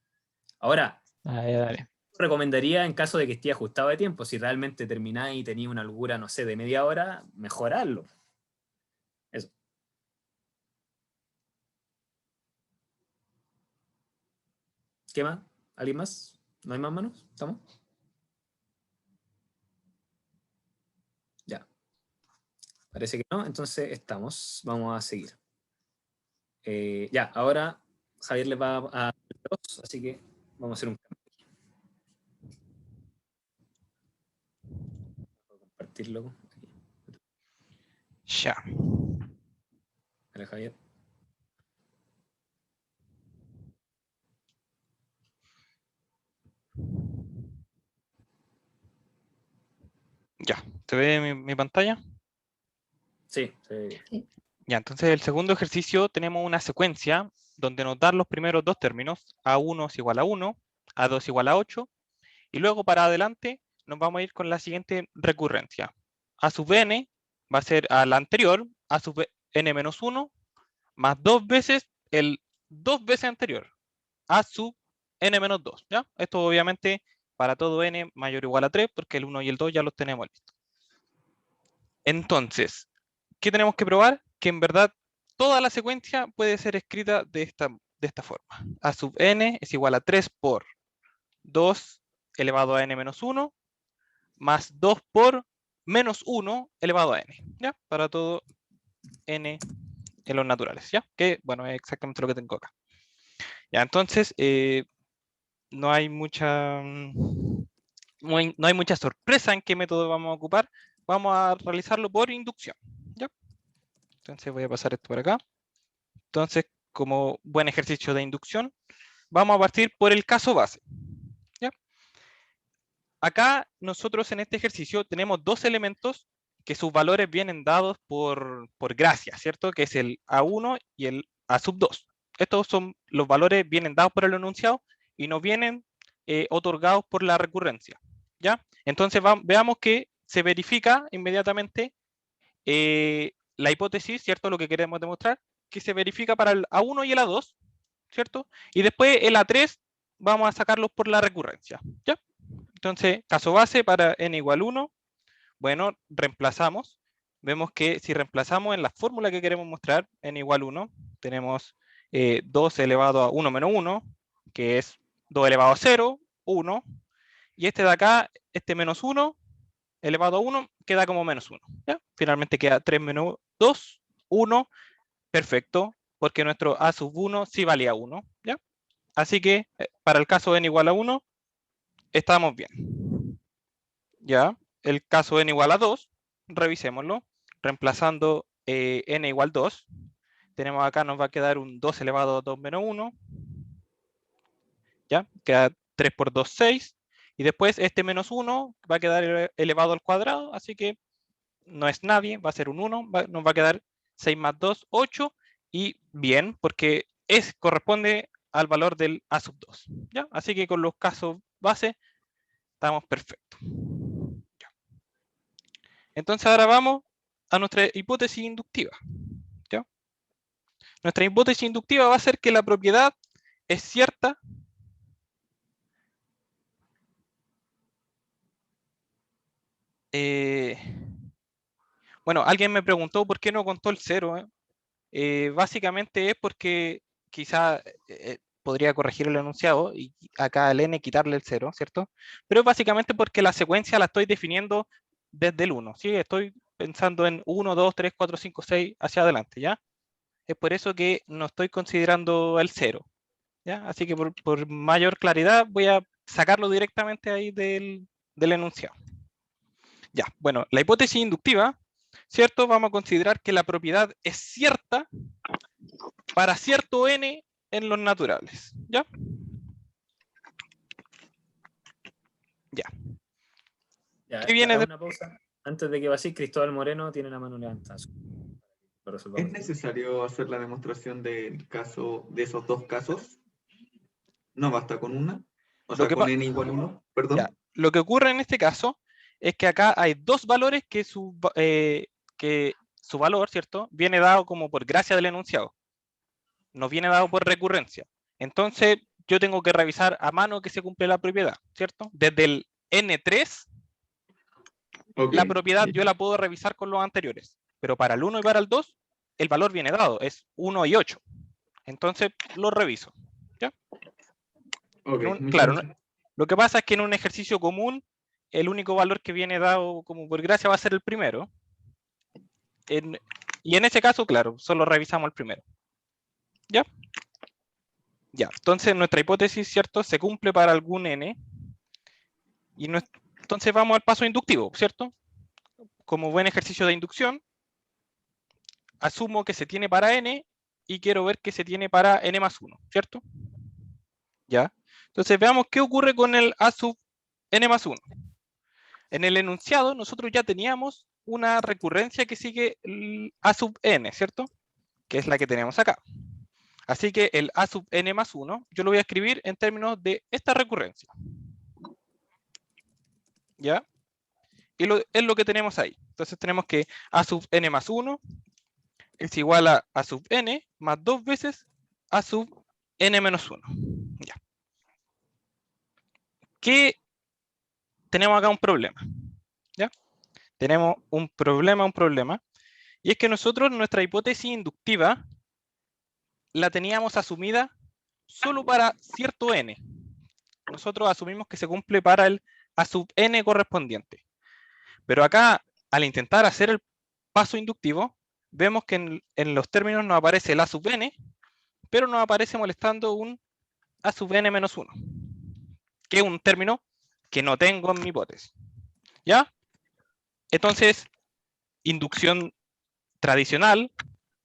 Speaker 1: Ahora,
Speaker 14: Dale.
Speaker 1: recomendaría en caso de que esté ajustado de tiempo, si realmente termináis y tenéis una holgura, no sé, de media hora, mejorarlo. Eso. ¿Qué más? ¿Alguien más? ¿No hay más manos? ¿Estamos? Ya. Parece que no, entonces estamos. Vamos a seguir. Ya, ahora Javier le va a dos, así que vamos a hacer un cambio. Voy a compartirlo.
Speaker 4: Ya.
Speaker 1: Dale, Javier.
Speaker 4: Ya, ¿se ve mi pantalla?
Speaker 1: Sí, sí.
Speaker 4: Ya, entonces el segundo ejercicio tenemos una secuencia donde nos dan los primeros dos términos, A1 es igual a 1, A2 igual a 8, y luego para adelante nos vamos a ir con la siguiente recurrencia. A sub n va a ser a la anterior, a sub n menos 1, más dos veces el dos veces anterior, a sub n menos 2. ¿Ya? Esto obviamente para todo n mayor o igual a 3, porque el 1 y el 2 ya los tenemos listos. Entonces, ¿qué tenemos que probar? Que en verdad toda la secuencia puede ser escrita de esta forma. A sub n es igual a 3 por 2 elevado a n menos 1, más 2 por menos 1 elevado a n. ¿Ya? Para todo n en los naturales. ¿Ya? Que, bueno, es exactamente lo que tengo acá. Ya, entonces, no hay mucha... No hay mucha sorpresa en qué método vamos a ocupar. Vamos a realizarlo por inducción. ¿Ya? Entonces voy a pasar esto por acá. Entonces, como buen ejercicio de inducción, vamos a partir por el caso base. ¿Ya? Acá nosotros en este ejercicio tenemos dos elementos que sus valores vienen dados por gracia, ¿cierto? Que es el A1 y el A sub 2. Estos son los valores vienen dados por el enunciado y no vienen otorgados por la recurrencia. ¿Ya? Entonces veamos que se verifica inmediatamente la hipótesis, ¿cierto? Lo que queremos demostrar, que se verifica para el A1 y el A2, ¿cierto? Y después el A3 vamos a sacarlos por la recurrencia, ¿ya? Entonces, caso base para n igual 1, bueno, reemplazamos. Vemos que si reemplazamos en la fórmula que queremos mostrar, n igual 1, tenemos 2 elevado a 1 menos 1, que es 2 elevado a 0, 1, y este de acá, este menos 1, elevado a 1, queda como menos 1. ¿Ya? Finalmente queda 3 menos 2, 1, perfecto, porque nuestro a sub 1 sí valía 1. ¿Ya? Así que para el caso n igual a 1, estamos bien. Ya, el caso n igual a 2, revisémoslo, reemplazando n igual 2, tenemos acá, nos va a quedar un 2 elevado a 2 menos 1, ya, queda 3 por 2, 6, y después este menos 1 va a quedar elevado al cuadrado, así que no es nadie, va a ser un 1, nos va a quedar 6 más 2, 8, y bien, porque corresponde al valor del a sub 2, ¿ya? Así que con los casos base estamos perfectos. Ya. Entonces ahora vamos a nuestra hipótesis inductiva. ¿Ya? Nuestra hipótesis inductiva va a ser que la propiedad es cierta bueno, alguien me preguntó por qué no contó el 0. Básicamente es porque quizá podría corregir el enunciado y acá al n quitarle el 0, ¿cierto? Pero es básicamente porque la secuencia la estoy definiendo desde el 1, ¿sí? Estoy pensando en 1, 2, 3, 4, 5, 6 hacia adelante, ¿ya? Es por eso que no estoy considerando el 0. ¿ya? Así que por mayor claridad voy a sacarlo directamente ahí del enunciado. Ya, bueno, la hipótesis inductiva, ¿cierto? Vamos a considerar que la propiedad es cierta para cierto n en los naturales, ¿ya? Ya.
Speaker 1: Ya,
Speaker 4: ¿Qué viene
Speaker 1: hago
Speaker 4: de...?
Speaker 1: una pausa. Antes de que vayas, Cristóbal Moreno tiene la mano levantada. Lo
Speaker 12: ¿Es
Speaker 1: resolvamos.
Speaker 12: necesario hacer la demostración del caso, de esos dos casos? ¿No basta con una? O
Speaker 4: Lo
Speaker 12: sea,
Speaker 4: que
Speaker 12: con
Speaker 4: pa-
Speaker 12: n igual 1,
Speaker 4: Ya,
Speaker 12: perdón.
Speaker 4: lo que ocurre en este caso es que acá hay dos valores que su valor, ¿cierto? Viene dado como por gracia del enunciado. No viene dado por recurrencia. Entonces, yo tengo que revisar a mano que se cumple la propiedad, ¿cierto? Desde el N3,
Speaker 12: Ok.
Speaker 4: la propiedad yo la puedo revisar con los anteriores. Pero para el 1 y para el 2, el valor viene dado, es 1 y 8. Entonces, lo reviso. ¿Ya?
Speaker 12: Ok, muchas
Speaker 4: Claro,
Speaker 12: gracias.
Speaker 4: lo que pasa es que en un ejercicio común, el único valor que viene dado como por gracia va a ser el primero. Y en ese caso, claro, solo revisamos el primero. ¿Ya? Ya, entonces nuestra hipótesis, ¿cierto? Se cumple para algún n. Y entonces vamos al paso inductivo, ¿cierto? Como buen ejercicio de inducción, asumo que se tiene para n y quiero ver que se tiene para n más 1, ¿cierto? ¿Ya? Entonces veamos qué ocurre con el a sub n más 1. En el enunciado nosotros ya teníamos una recurrencia que sigue el a sub n, ¿cierto? Que es la que tenemos acá. Así que el a sub n más 1 yo lo voy a escribir en términos de esta recurrencia. ¿Ya? Y es lo que tenemos ahí. Entonces tenemos que a sub n más 1 es igual a sub n más 2 veces a sub n menos 1. Ya. ¿Qué? Tenemos acá un problema. ¿Ya? Tenemos un problema. Y es que nosotros nuestra hipótesis inductiva la teníamos asumida solo para cierto n. Nosotros asumimos que se cumple para el a sub n correspondiente. Pero acá, al intentar hacer el paso inductivo, vemos que en los términos nos aparece el a sub n, pero nos aparece molestando un a sub n menos 1, que es un término que no tengo en mi hipótesis. ¿Ya? Entonces, inducción tradicional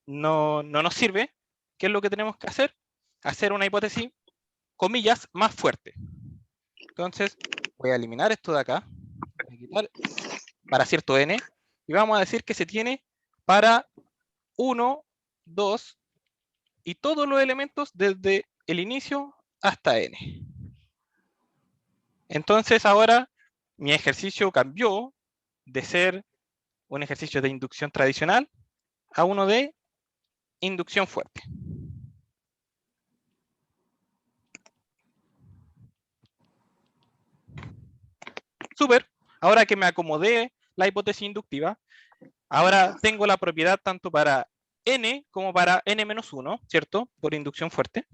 Speaker 4: no nos sirve. ¿Qué es lo que tenemos que hacer? Hacer una hipótesis, comillas, más fuerte. Entonces, voy a eliminar esto de acá, voy a quitar para cierto n, y vamos a decir que se tiene para 1, 2, y todos los elementos desde el inicio hasta n. Entonces ahora mi ejercicio cambió de ser un ejercicio de inducción tradicional a uno de inducción fuerte. Súper. Ahora que me acomodé la hipótesis inductiva, ahora tengo la propiedad tanto para n como para n-1, ¿cierto? Por inducción fuerte.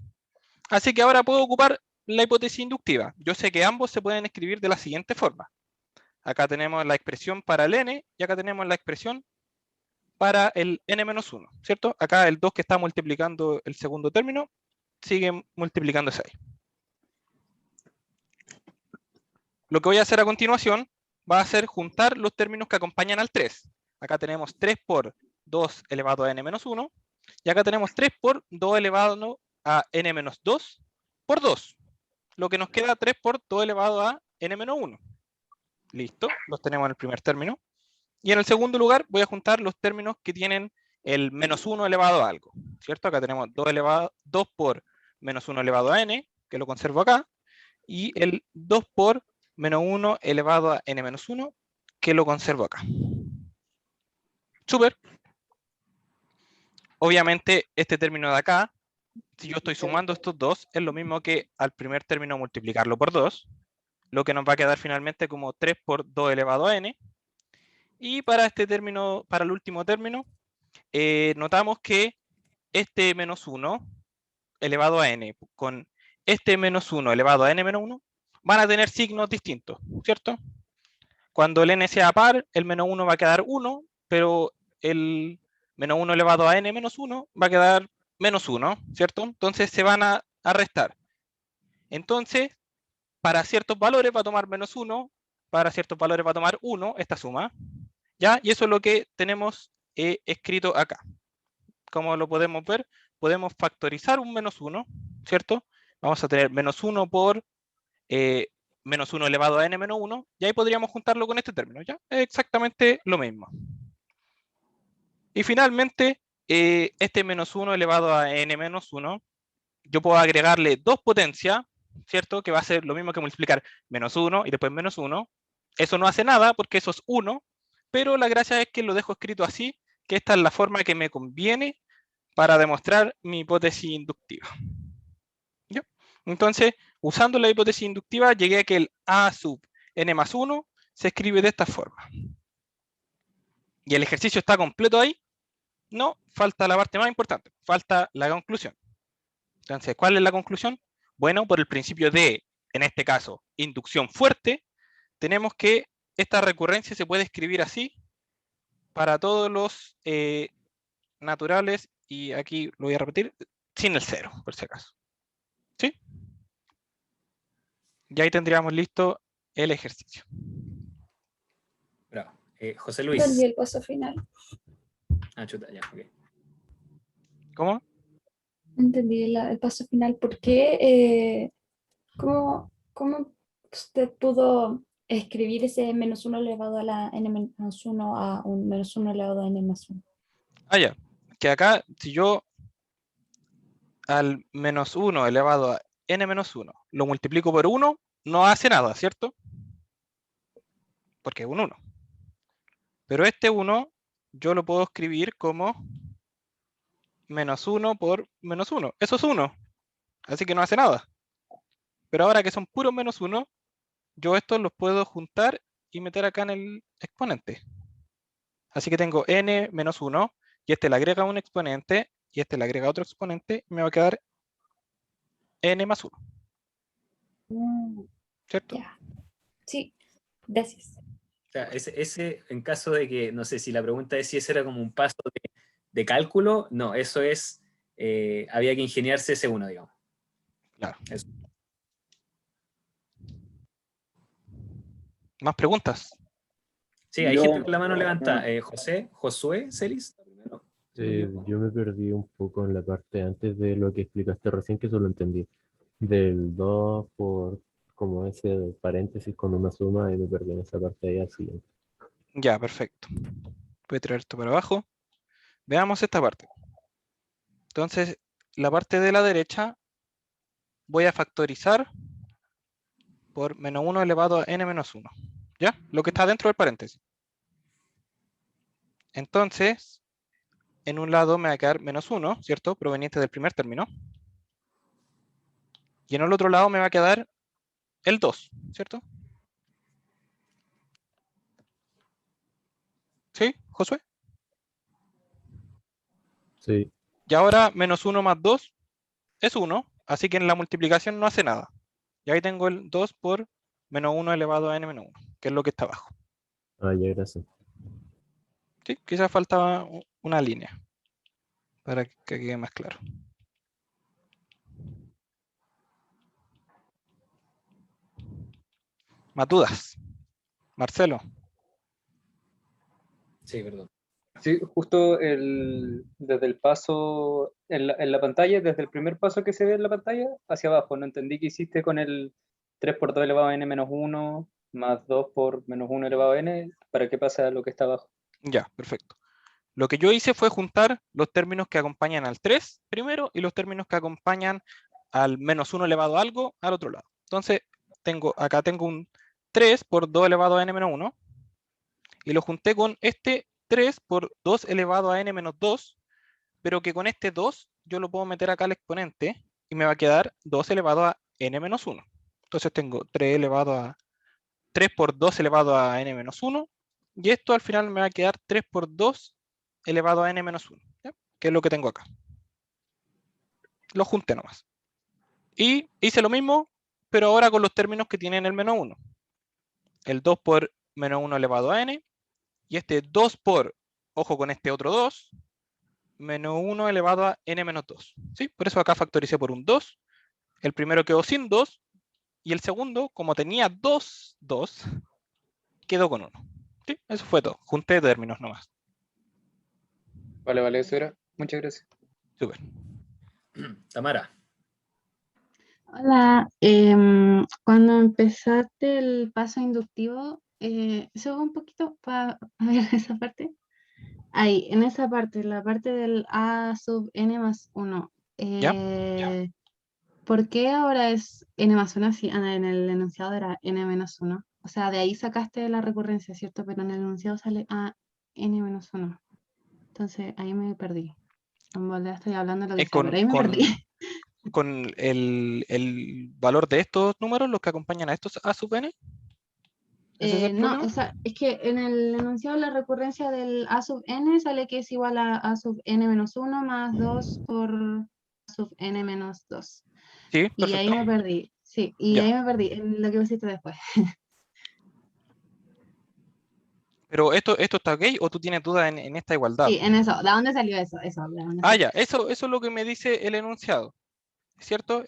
Speaker 4: Así que ahora puedo ocupar la hipótesis inductiva. Yo sé que ambos se pueden escribir de la siguiente forma. Acá tenemos la expresión para el n y acá tenemos la expresión para el n-1, ¿cierto? Acá el 2 que está multiplicando el segundo término sigue multiplicándose ahí. Lo que voy a hacer a continuación va a ser juntar los términos que acompañan al 3. Acá tenemos 3 por 2 elevado a n-1 y acá tenemos 3 por 2 elevado a n-2 por 2. Lo que nos queda 3 por 2 elevado a n-1. Listo, los tenemos en el primer término. Y en el segundo lugar voy a juntar los términos que tienen el menos 1 elevado a algo, ¿cierto? Acá tenemos 2 por menos 1 elevado a n, que lo conservo acá, y el 2 por menos 1 elevado a n-1, que lo conservo acá. Súper. Obviamente este término de acá, si yo estoy sumando estos dos, es lo mismo que al primer término multiplicarlo por 2, lo que nos va a quedar finalmente como 3 por 2 elevado a n. Y para este término, para el último término, notamos que este menos 1 elevado a n con este menos 1 elevado a n-1 van a tener signos distintos, ¿cierto? Cuando el n sea par, el menos 1 va a quedar 1, pero el menos 1 elevado a n-1 va a quedar menos 1, ¿cierto? Entonces se van a a restar. Entonces, para ciertos valores va a tomar -1, para ciertos valores va a tomar 1, esta suma. ¿Ya? Y eso es lo que tenemos escrito acá. Como lo podemos ver, podemos factorizar un -1, ¿cierto? Vamos a tener -1 por -1 elevado a n-1, y ahí podríamos juntarlo con este término, ¿ya? Es exactamente lo mismo. Y finalmente, este -1 elevado a n-1, yo puedo agregarle 2 potencias, ¿cierto? Que va a ser lo mismo que multiplicar -1 y después -1. Eso no hace nada porque eso es 1, pero la gracia es que lo dejo escrito así, que esta es la forma que me conviene para demostrar mi hipótesis inductiva. ¿Ya? Entonces, usando la hipótesis inductiva, llegué a que el a sub n más 1 se escribe de esta forma. ¿Y el ejercicio está completo ahí? No, falta la parte más importante, falta la conclusión. Entonces, ¿cuál es la conclusión? Bueno, por el principio de, en este caso, inducción fuerte, tenemos que esta recurrencia se puede escribir así para todos los naturales, y aquí lo voy a repetir, sin el 0, por si acaso. ¿Sí? Y ahí tendríamos listo el ejercicio.
Speaker 1: Bravo. José
Speaker 9: Entendí
Speaker 1: Luis.
Speaker 9: el paso final.
Speaker 1: Ah, chuta, ya, ok.
Speaker 4: ¿Cómo?
Speaker 9: Entendí el paso final. ¿Por qué? ¿Cómo usted pudo escribir ese -1 elevado a la n-1 a un -1 elevado a n-1?
Speaker 4: Ah, ya. Que acá, si yo al -1 elevado a n-1 lo multiplico por 1, no hace nada, ¿cierto? Porque es un 1. Pero este 1 yo lo puedo escribir como -1 por -1. Eso es 1. Así que no hace nada. Pero ahora que son puros -1, yo estos los puedo juntar y meter acá en el exponente. Así que tengo n-1, y este le agrega un exponente, y este le agrega otro exponente, y me va a quedar n más 1. ¿Cierto?
Speaker 9: Ya. Sí, gracias.
Speaker 1: O sea, ese, en caso de que, no sé, si la pregunta es si ese era como un paso de cálculo, no, eso es, había que ingeniarse ese uno, digamos.
Speaker 4: Claro.
Speaker 1: Eso.
Speaker 4: ¿Más preguntas?
Speaker 1: Sí, hay
Speaker 3: Yo-
Speaker 1: gente con la mano levantada. Josué, Celis.
Speaker 15: Yo me perdí un poco en la parte antes de lo que explicaste recién, que solo entendí. Del 2 por como ese paréntesis con una suma, y me perdí en esa parte ahí al siguiente.
Speaker 4: Ya, perfecto. Voy a traer esto para abajo. Veamos esta parte. Entonces, la parte de la derecha voy a factorizar por -1 elevado a n-1. ¿Ya? Lo que está dentro del paréntesis. Entonces, en un lado me va a quedar -1, ¿cierto? Proveniente del primer término. Y en el otro lado me va a quedar el 2, ¿cierto? ¿Sí, Josué?
Speaker 15: Sí.
Speaker 4: Y ahora -1 más 2 es 1, así que en la multiplicación no hace nada. Y ahí tengo el 2 por -1 elevado a n-1, que es lo que está abajo.
Speaker 15: Ah, ya, gracias.
Speaker 4: Sí, quizás faltaba una línea para que quede más claro. ¿Más dudas? Marcelo.
Speaker 1: Sí, perdón.
Speaker 2: Sí, justo desde el paso en la pantalla, desde el primer paso que se ve en la pantalla hacia abajo, no entendí qué hiciste con el 3 por 2 elevado a n-1 más 2 por -1 elevado a n, ¿para qué pasa lo que está abajo?
Speaker 4: Ya, perfecto. Lo que yo hice fue juntar los términos que acompañan al 3 primero y los términos que acompañan al -1 elevado a algo al otro lado. Entonces, acá tengo un 3 por 2 elevado a n-1 y lo junté con este 3 por 2 elevado a n-2, pero que con este 2 yo lo puedo meter acá al exponente y me va a quedar 2 elevado a n-1. Entonces tengo 3 por 2 elevado a n-1, y esto al final me va a quedar 3 por 2 elevado a n-1, ¿ya? Que es lo que tengo acá. Lo junté nomás. Y hice lo mismo, pero ahora con los términos que tienen el -1. El 2 por -1 elevado a n, y este 2 por, ojo con este otro 2, -1 elevado a n-2. ¿Sí? Por eso acá factoricé por un 2, el primero quedó sin 2, y el segundo, como tenía 2, quedó con 1. ¿Sí? Eso fue todo. Junté términos nomás.
Speaker 2: Vale, eso era. Muchas gracias.
Speaker 4: Súper.
Speaker 1: Tamara.
Speaker 13: Hola, cuando empezaste el paso inductivo, sube un poquito para ver esa parte. Ahí, en esa parte, la parte del A sub n más 1.
Speaker 4: ¿Ya?
Speaker 13: ¿Por qué ahora es n más 1 si en el enunciado era n menos 1? O sea, de ahí sacaste la recurrencia, ¿cierto? Pero en el enunciado sale a n menos 1. Entonces, ahí me perdí. En verdad estoy hablando de lo que sea, pero ahí me perdí.
Speaker 4: Con el valor de estos números, los que acompañan a estos A sub n. ¿Ese es el
Speaker 13: No,
Speaker 4: problema?
Speaker 13: es que en el enunciado la recurrencia del A sub n sale que es igual a A sub n menos 1 más 2 por A sub n menos 2.
Speaker 4: Sí,
Speaker 13: Y ahí
Speaker 4: perfecto.
Speaker 13: me perdí. Sí, y
Speaker 4: Ya.
Speaker 13: ahí me perdí en lo que pusiste después.
Speaker 4: Pero esto está ok, o tú tienes dudas en esta igualdad.
Speaker 13: Sí, en eso. ¿De dónde salió eso? ¿De dónde
Speaker 4: Ah,
Speaker 13: salió?
Speaker 4: ya, eso es lo que me dice el enunciado. ¿Cierto?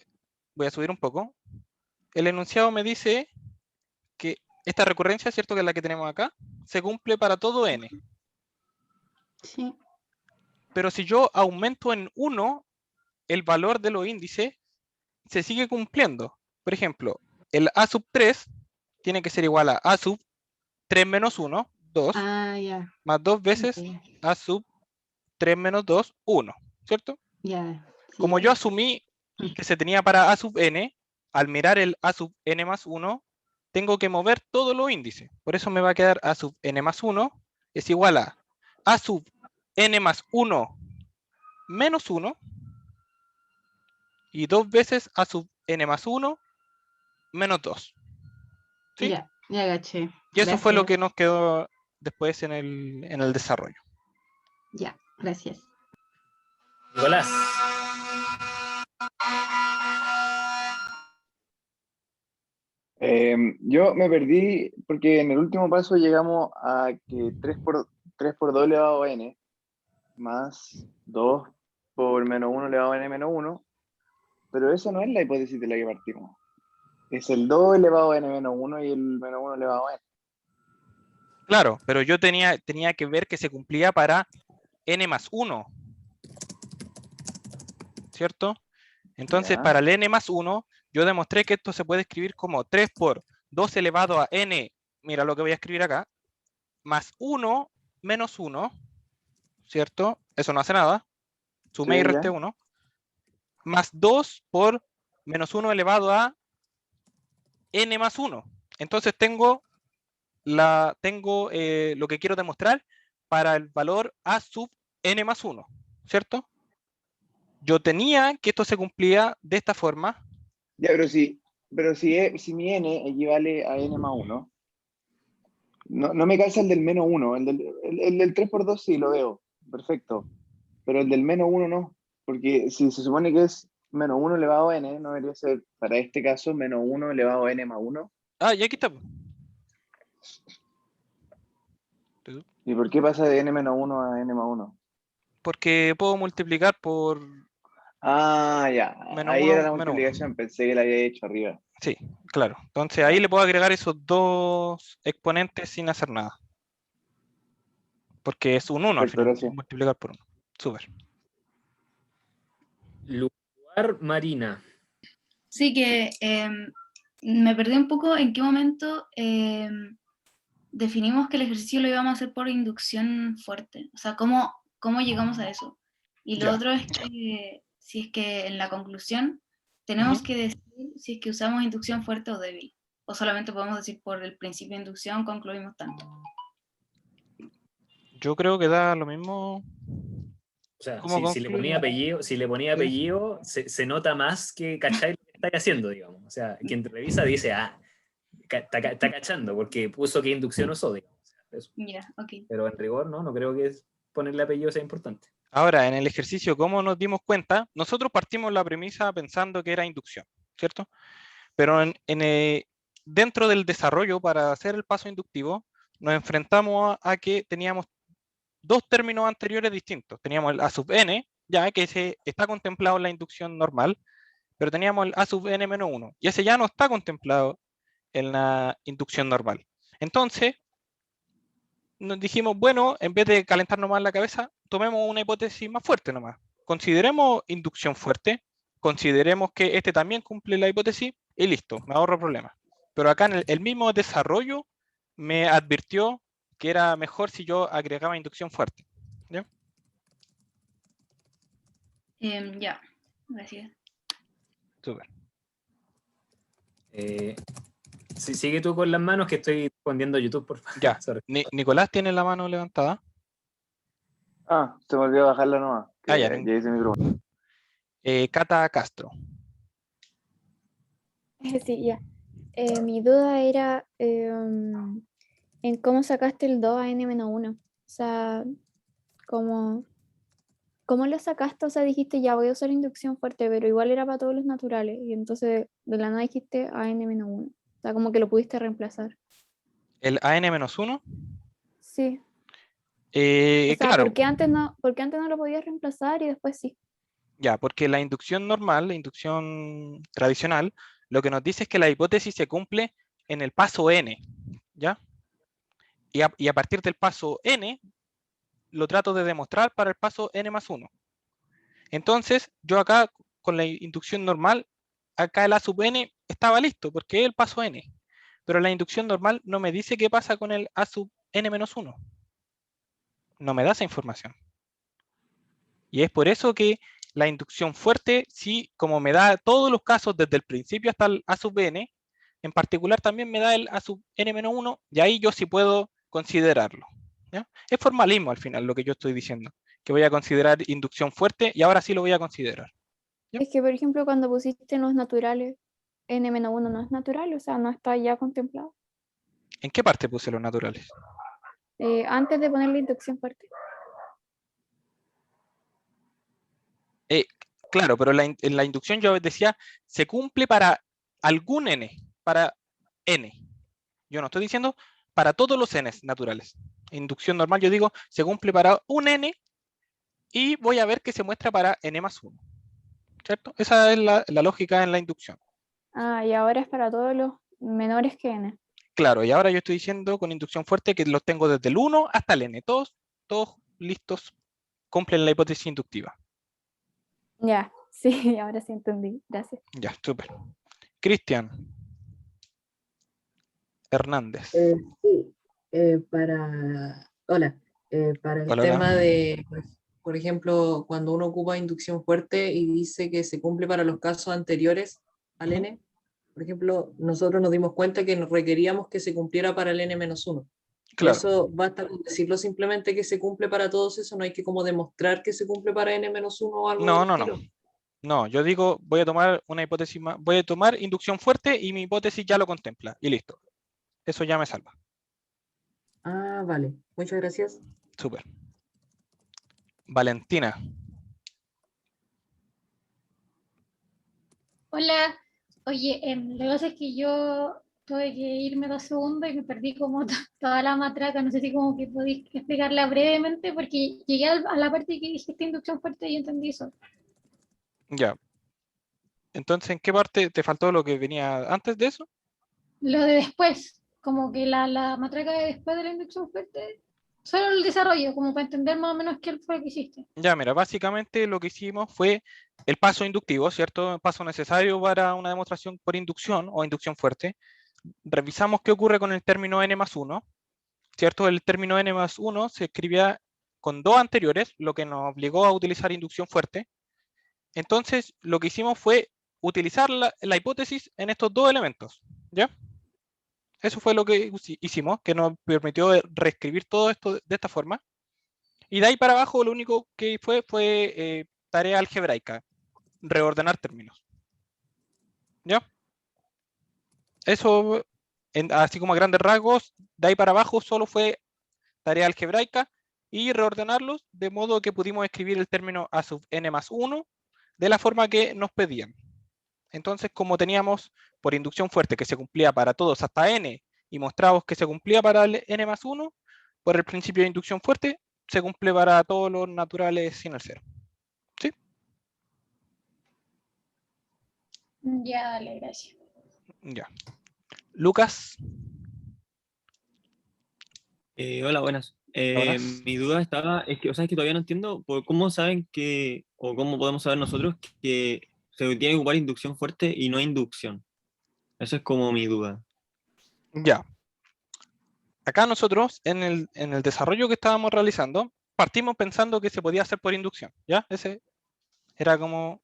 Speaker 4: Voy a subir un poco. El enunciado me dice que esta recurrencia, ¿cierto? Que es la que tenemos acá, se cumple para todo n.
Speaker 13: Sí.
Speaker 4: Pero si yo aumento en 1 el valor de los índices, se sigue cumpliendo. Por ejemplo, el A sub 3 tiene que ser igual a A sub 3 menos 1, 2,
Speaker 13: Ah, ya.
Speaker 4: más 2 veces
Speaker 13: Ok.
Speaker 4: A sub 3 menos 2, 1, ¿cierto?
Speaker 13: Ya. Sí,
Speaker 4: Como
Speaker 13: ya.
Speaker 4: yo asumí que se tenía para A sub n, al mirar el A sub n más 1, tengo que mover todos los índices. Por eso me va a quedar A sub n más 1 es igual a sub n más 1 menos 1 y 2 veces A sub n más 1 menos 2. ¿Sí?
Speaker 13: Ya, ya agaché.
Speaker 4: Y eso fue lo que
Speaker 13: Gracias.
Speaker 4: nos quedó después en el desarrollo.
Speaker 13: Ya, gracias.
Speaker 1: Nicolás.
Speaker 3: Yo me perdí porque en el último paso llegamos a que 3 por 2 elevado a n más 2 por menos 1 elevado a n menos 1, pero eso no es la hipótesis de la que partimos. Es el 2 elevado a n menos 1 y el menos 1 elevado a n.
Speaker 4: Claro, pero yo tenía que ver que se cumplía para n más 1. ¿Cierto? Entonces,
Speaker 3: Ya.
Speaker 4: para el n más 1, yo demostré que esto se puede escribir como 3 por 2 elevado a n, mira lo que voy a escribir acá, más 1 menos 1, ¿cierto? Eso no hace nada. Sumé
Speaker 3: Sí,
Speaker 4: y resté
Speaker 3: ya.
Speaker 4: 1. Más 2 por menos 1 elevado a n más 1. Entonces tengo lo que quiero demostrar para el valor a sub n más 1, ¿cierto? Yo tenía que esto se cumplía de esta forma.
Speaker 3: Ya, pero si mi n equivale a n más 1, no me calza el del menos 1. El del 3 por 2 sí lo veo, perfecto. Pero el del menos 1 no, porque si se supone que es menos 1 elevado a n, no debería ser, para este caso, menos 1 elevado a n más 1.
Speaker 4: Ah, y aquí está.
Speaker 3: ¿Y por qué pasa de n menos 1 a n más 1?
Speaker 4: Porque puedo multiplicar por
Speaker 3: Ah, ya.
Speaker 4: menos
Speaker 3: Ahí
Speaker 4: 1,
Speaker 3: era la
Speaker 4: menos 1.
Speaker 3: multiplicación, pensé que la había hecho arriba.
Speaker 4: Sí, claro. Entonces ahí le puedo agregar esos dos exponentes sin hacer nada. Porque es un 1 al
Speaker 3: Perfecto,
Speaker 4: final.
Speaker 3: gracias.
Speaker 4: Multiplicar por 1. Súper.
Speaker 1: Lugar Marina.
Speaker 16: Sí, que me perdí un poco en qué momento definimos que el ejercicio lo íbamos a hacer por inducción fuerte. O sea, ¿cómo llegamos a eso? Y lo
Speaker 4: Ya.
Speaker 16: otro es que si es que en la conclusión tenemos que decir si es que usamos inducción fuerte o débil. O solamente podemos decir por el principio de inducción concluimos tanto.
Speaker 4: Yo creo que da lo mismo.
Speaker 1: O sea,
Speaker 4: ¿Cómo
Speaker 1: si le ponía
Speaker 4: concluye?
Speaker 1: apellido, se nota más que cachai lo que está haciendo, digamos. O sea, quien te revisa dice, está cachando, porque puso que inducción usó, digamos. Eso.
Speaker 16: Ya, ok.
Speaker 1: Pero en rigor, no creo que ponerle apellido sea importante.
Speaker 4: Ahora, en el ejercicio, ¿cómo nos dimos cuenta? Nosotros partimos la premisa pensando que era inducción, ¿cierto? Pero dentro del desarrollo para hacer el paso inductivo, nos enfrentamos a que teníamos dos términos anteriores distintos. Teníamos el A sub n, ya que está contemplado en la inducción normal, pero teníamos el A sub n menos 1, y ese ya no está contemplado en la inducción normal. Entonces, nos dijimos, bueno, en vez de calentarnos más la cabeza, tomemos una hipótesis más fuerte nomás. Consideremos inducción fuerte, consideremos que este también cumple la hipótesis, y listo, me ahorro problemas. Pero acá en el mismo desarrollo me advirtió que era mejor si yo agregaba inducción fuerte. ¿Ya?
Speaker 16: Ya, gracias.
Speaker 4: Súper.
Speaker 1: Sigue tú con las manos que estoy respondiendo a YouTube, por favor.
Speaker 4: Ya.
Speaker 1: Sorry.
Speaker 4: Nicolás tiene la mano levantada.
Speaker 3: Se me olvidó bajarla nomás.
Speaker 4: Ya.
Speaker 3: Ya hice mi pregunta.
Speaker 4: Cata Castro.
Speaker 8: Sí, ya. Mi duda era en cómo sacaste el 2 a n-1. O sea, ¿cómo lo sacaste? O sea, dijiste, ya voy a usar inducción fuerte, pero igual era para todos los naturales. Y entonces de la nada dijiste a n-1. O sea, como que lo pudiste reemplazar.
Speaker 4: ¿El AN-1?
Speaker 8: Sí. O sea,
Speaker 4: Claro.
Speaker 8: ¿por qué antes no lo podías reemplazar y después sí?
Speaker 4: Ya, porque la inducción normal, la inducción tradicional, lo que nos dice es que la hipótesis se cumple en el paso n, ¿ya? Y a partir del paso n, lo trato de demostrar para el paso n más 1. Entonces, yo acá, con la inducción normal, acá el A sub n estaba listo, porque es el paso n. Pero la inducción normal no me dice qué pasa con el A sub n menos 1. No me da esa información. Y es por eso que la inducción fuerte, sí, como me da todos los casos desde el principio hasta el A sub n, en particular también me da el A sub n menos 1, y ahí yo sí puedo considerarlo. ¿Ya? Es formalismo al final lo que yo estoy diciendo, que voy a considerar inducción fuerte y ahora sí lo voy a considerar. ¿Ya?
Speaker 8: Es que, por ejemplo, cuando pusiste los naturales, n-1 no es natural, o sea, no está ya contemplado.
Speaker 4: ¿En qué parte puse los naturales?
Speaker 8: Antes de poner la inducción fuerte.
Speaker 4: Claro, pero en la inducción yo decía, se cumple para algún n, para n. Yo no estoy diciendo para todos los n naturales. Inducción normal yo digo, se cumple para un n y voy a ver que se muestra para n más 1. ¿Cierto? Esa es la lógica en la inducción.
Speaker 8: Y ahora es para todos los menores que n.
Speaker 4: Claro, y ahora yo estoy diciendo con inducción fuerte que los tengo desde el 1 hasta el n. Todos listos, cumplen la hipótesis inductiva.
Speaker 8: Ya, sí, ahora sí entendí. Gracias.
Speaker 4: Ya, súper. Cristian Hernández.
Speaker 17: Sí, hola, para el
Speaker 4: Hola,
Speaker 17: tema
Speaker 4: hola.
Speaker 17: de, pues, por ejemplo, cuando uno ocupa inducción fuerte y dice que se cumple para los casos anteriores al n, por ejemplo, nosotros nos dimos cuenta que nos requeríamos que se cumpliera para el n-1.
Speaker 4: Claro.
Speaker 17: Eso basta con decirlo simplemente que se cumple para todos eso, no hay que como demostrar que se cumple para n-1 o algo
Speaker 4: No,
Speaker 17: del
Speaker 4: no, no.
Speaker 17: estilo.
Speaker 4: No, yo digo, voy a tomar una hipótesis más, voy a tomar inducción fuerte y mi hipótesis ya lo contempla. Y listo. Eso ya me salva.
Speaker 17: Vale. Muchas gracias.
Speaker 4: Súper. Valentina.
Speaker 18: Hola, oye, lo que pasa es que yo tuve que irme 2 segundos y me perdí como toda la matraca, no sé si como que podéis explicarla brevemente, porque llegué a la parte que dijiste inducción fuerte y entendí eso.
Speaker 4: Ya. Entonces, ¿en qué parte te faltó lo que venía antes de eso?
Speaker 18: Lo de después, como que la matraca de después de la inducción fuerte, solo el desarrollo, como para entender más o menos qué fue lo que hiciste.
Speaker 4: Ya, mira, básicamente lo que hicimos fue el paso inductivo, ¿cierto? El paso necesario para una demostración por inducción o inducción fuerte. Revisamos qué ocurre con el término n más 1, ¿cierto? El término n más 1 se escribía con 2 anteriores, lo que nos obligó a utilizar inducción fuerte. Entonces, lo que hicimos fue utilizar la hipótesis en estos 2 elementos, ¿ya? Eso fue lo que hicimos, que nos permitió reescribir todo esto de esta forma. Y de ahí para abajo lo único que fue tarea algebraica, reordenar términos. ¿Ya? Eso, así como a grandes rasgos, de ahí para abajo solo fue tarea algebraica y reordenarlos de modo que pudimos escribir el término a sub n más 1 de la forma que nos pedían. Entonces, como teníamos por inducción fuerte que se cumplía para todos hasta n y mostramos que se cumplía para el n más 1, por el principio de inducción fuerte se cumple para todos los naturales sin el 0. ¿Sí?
Speaker 18: Ya, dale, gracias.
Speaker 4: Ya. Lucas.
Speaker 14: Hola, buenas.
Speaker 4: Buenas.
Speaker 14: Mi duda estaba, es que, o sea, es que todavía no entiendo cómo saben que, o cómo podemos saber nosotros que se tiene que ocupar inducción fuerte y no inducción. Eso es como mi duda.
Speaker 4: Ya. Acá nosotros, en el desarrollo que estábamos realizando, partimos pensando que se podía hacer por inducción, ¿ya? Ese era como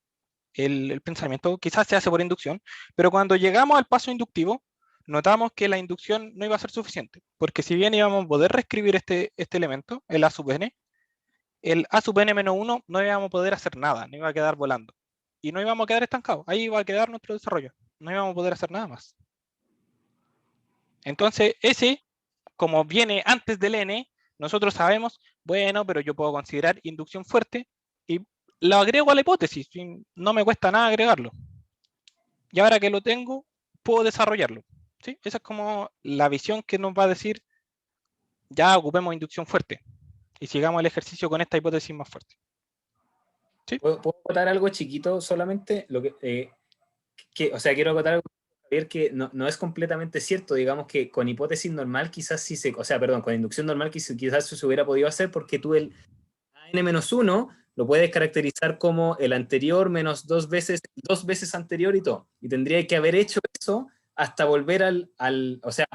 Speaker 4: el pensamiento, quizás se hace por inducción, pero cuando llegamos al paso inductivo, notamos que la inducción no iba a ser suficiente, porque si bien íbamos a poder reescribir este elemento, el A sub n, el A sub n menos 1 no íbamos a poder hacer nada, no iba a quedar volando. Y no íbamos a quedar estancados, ahí iba a quedar nuestro desarrollo, no íbamos a poder hacer nada más. Entonces, ese, como viene antes del n, nosotros sabemos, bueno, pero yo puedo considerar inducción fuerte y lo agrego a la hipótesis, no me cuesta nada agregarlo. Y ahora que lo tengo, puedo desarrollarlo. ¿Sí? Esa es como la visión que nos va a decir, ya ocupemos inducción fuerte y sigamos el ejercicio con esta hipótesis más fuerte. ¿Sí?
Speaker 1: ¿Puedo acotar algo chiquito solamente? O sea, quiero acotar algo, Javier, que no es completamente cierto. Digamos que con hipótesis normal quizás sí o sea, perdón, con inducción normal quizás se hubiera podido hacer porque tú el n-1 lo puedes caracterizar como el anterior menos dos veces anterior y todo. Y tendría que haber hecho eso hasta volver o sea,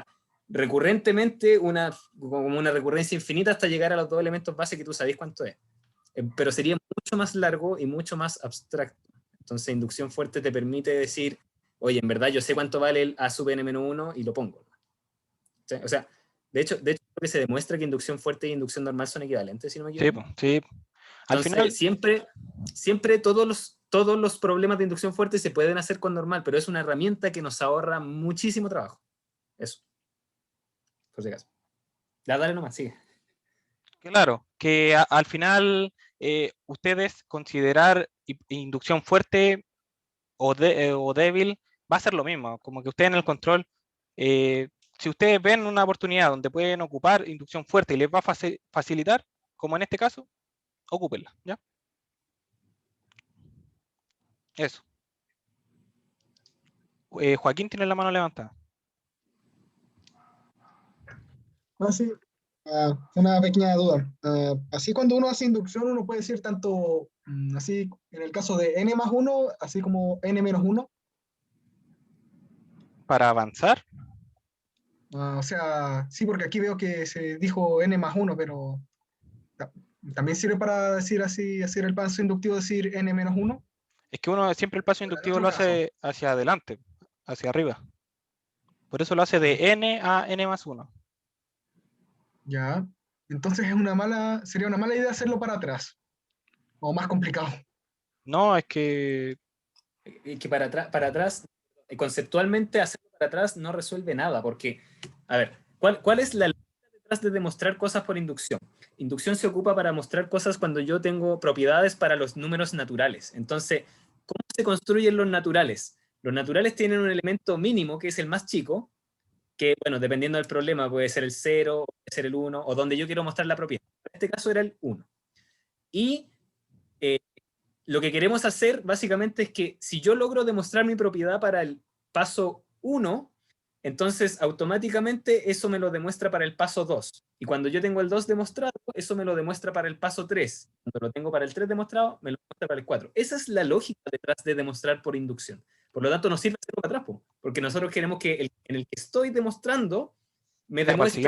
Speaker 1: recurrentemente, como una recurrencia infinita hasta llegar a los dos elementos base que tú sabés cuánto es. Pero sería mucho más largo y mucho más abstracto. Entonces, inducción fuerte te permite decir, oye, en verdad yo sé cuánto vale el A sub n-1 y lo pongo. O sea, de hecho creo que se demuestra que inducción fuerte y inducción normal son equivalentes, si no me equivoco.
Speaker 4: Sí, sí. Al
Speaker 1: Entonces,
Speaker 4: final,
Speaker 1: siempre todos los problemas de inducción fuerte se pueden hacer con normal, pero es una herramienta que nos ahorra muchísimo trabajo. Eso. Por si acaso. Ya, dale nomás, sigue.
Speaker 4: claro, que al final ustedes considerar inducción fuerte o débil va a ser lo mismo, como que ustedes en el control, si ustedes ven una oportunidad donde pueden ocupar inducción fuerte y les va a facilitar, como en este caso, ocúpenla, ¿ya? Eso. Joaquín tiene la mano levantada.
Speaker 19: Sí. Una pequeña duda. Así cuando uno hace inducción, uno puede decir tanto, así en el caso de n más 1, así como n menos 1.
Speaker 4: Para avanzar.
Speaker 19: O sea, sí, porque aquí veo que se dijo n más 1, pero también sirve para decir así, hacer el paso inductivo, decir n menos 1.
Speaker 4: Es que uno siempre el paso inductivo lo hace hacia adelante, hacia arriba. Por eso lo hace de n a n más 1.
Speaker 19: Ya. Entonces sería una mala idea hacerlo para atrás. O más complicado.
Speaker 4: No, es que
Speaker 1: para atrás, conceptualmente hacerlo para atrás no resuelve nada, porque, a ver, ¿cuál es la lógica detrás de demostrar cosas por inducción? Inducción se ocupa para mostrar cosas cuando yo tengo propiedades para los números naturales. Entonces, ¿cómo se construyen los naturales? Los naturales tienen un elemento mínimo, que es el más chico, que, bueno, dependiendo del problema, puede ser el 0, puede ser el 1, o donde yo quiero mostrar la propiedad. En este caso era el 1. Y lo que queremos hacer, básicamente, es que si yo logro demostrar mi propiedad para el paso 1, entonces automáticamente eso me lo demuestra para el paso 2. Y cuando yo tengo el 2 demostrado, eso me lo demuestra para el paso 3. Cuando lo tengo para el 3 demostrado, me lo demuestra para el 4. Esa es la lógica detrás de demostrar por inducción. Por lo tanto, nos sirve hacerlo para atrás, porque nosotros queremos que en el que estoy demostrando me demuestre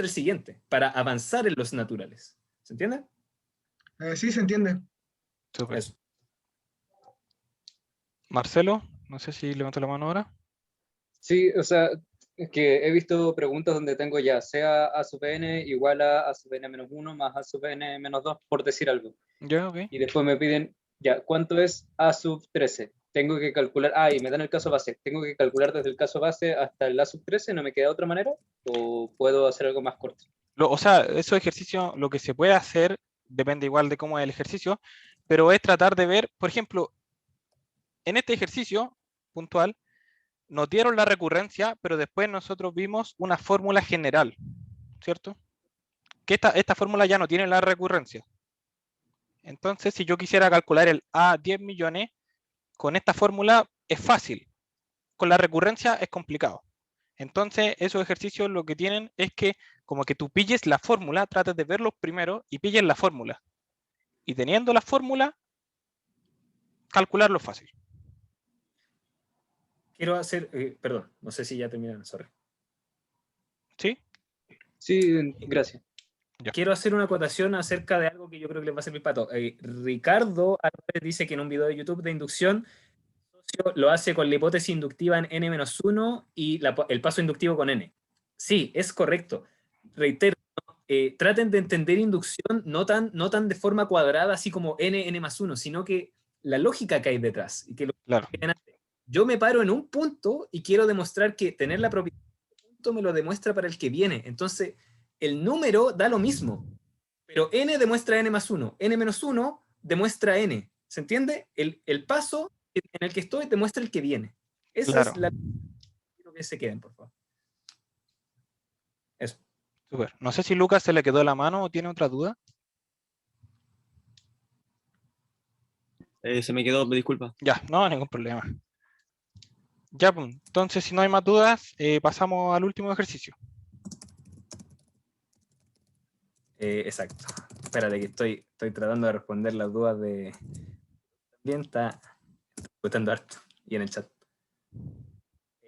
Speaker 1: el siguiente, para avanzar en los naturales. ¿Se entiende?
Speaker 19: Sí, se entiende.
Speaker 4: Super. Eso. Marcelo, no sé si levantó la mano ahora.
Speaker 2: Sí, o sea, es que he visto preguntas donde tengo ya sea a sub n igual a sub n menos 1 más a sub n menos 2, por decir algo.
Speaker 4: Ya, ok.
Speaker 2: Y después me piden, ya, ¿cuánto es a sub 13? Tengo que calcular, y me dan el caso base. ¿Tengo que calcular desde el caso base hasta el a sub 13? ¿No me queda otra manera? ¿O puedo hacer algo más corto?
Speaker 4: O sea, esos ejercicios, lo que se puede hacer, depende igual de cómo es el ejercicio, pero es tratar de ver, por ejemplo, en este ejercicio puntual, nos dieron la recurrencia, pero después nosotros vimos una fórmula general, ¿cierto? Que esta fórmula ya no tiene la recurrencia. Entonces, si yo quisiera calcular el A 10 millones, con esta fórmula es fácil, con la recurrencia es complicado. Entonces, esos ejercicios lo que tienen es que como que tú pilles la fórmula, trates de verlos primero y pilles la fórmula. Y teniendo la fórmula, calcularlo fácil.
Speaker 1: Quiero hacer, perdón, no sé si ya terminaron, sorry.
Speaker 4: ¿Sí?
Speaker 2: Sí, gracias.
Speaker 1: Quiero hacer una acotación acerca de algo que yo creo que les va a servir para todo. Ricardo Álvarez dice que en un video de YouTube de inducción lo hace con la hipótesis inductiva en n-1 y el paso inductivo con n. Sí, es correcto. Reitero, traten de entender inducción no tan de forma cuadrada, así como n+1, sino que la lógica que hay detrás. Y que
Speaker 4: claro.
Speaker 1: Yo me paro en un punto y quiero demostrar que tener la propiedad de punto me lo demuestra para el que viene. Entonces, el número da lo mismo, pero n demuestra n+1, n-1 demuestra n. ¿Se entiende? El paso en el que estoy demuestra el que viene. Esa
Speaker 4: Claro.
Speaker 1: es la... Quiero que se queden, por favor. Eso.
Speaker 4: Super. No sé si Lucas se le quedó la mano o tiene otra duda.
Speaker 14: Se me quedó, disculpa.
Speaker 4: Ya, no, ningún problema. Ya, pues, entonces si no hay más dudas, pasamos al último ejercicio.
Speaker 1: Exacto. Espérate que estoy tratando de responder las dudas de... También está gustando harto y en el chat.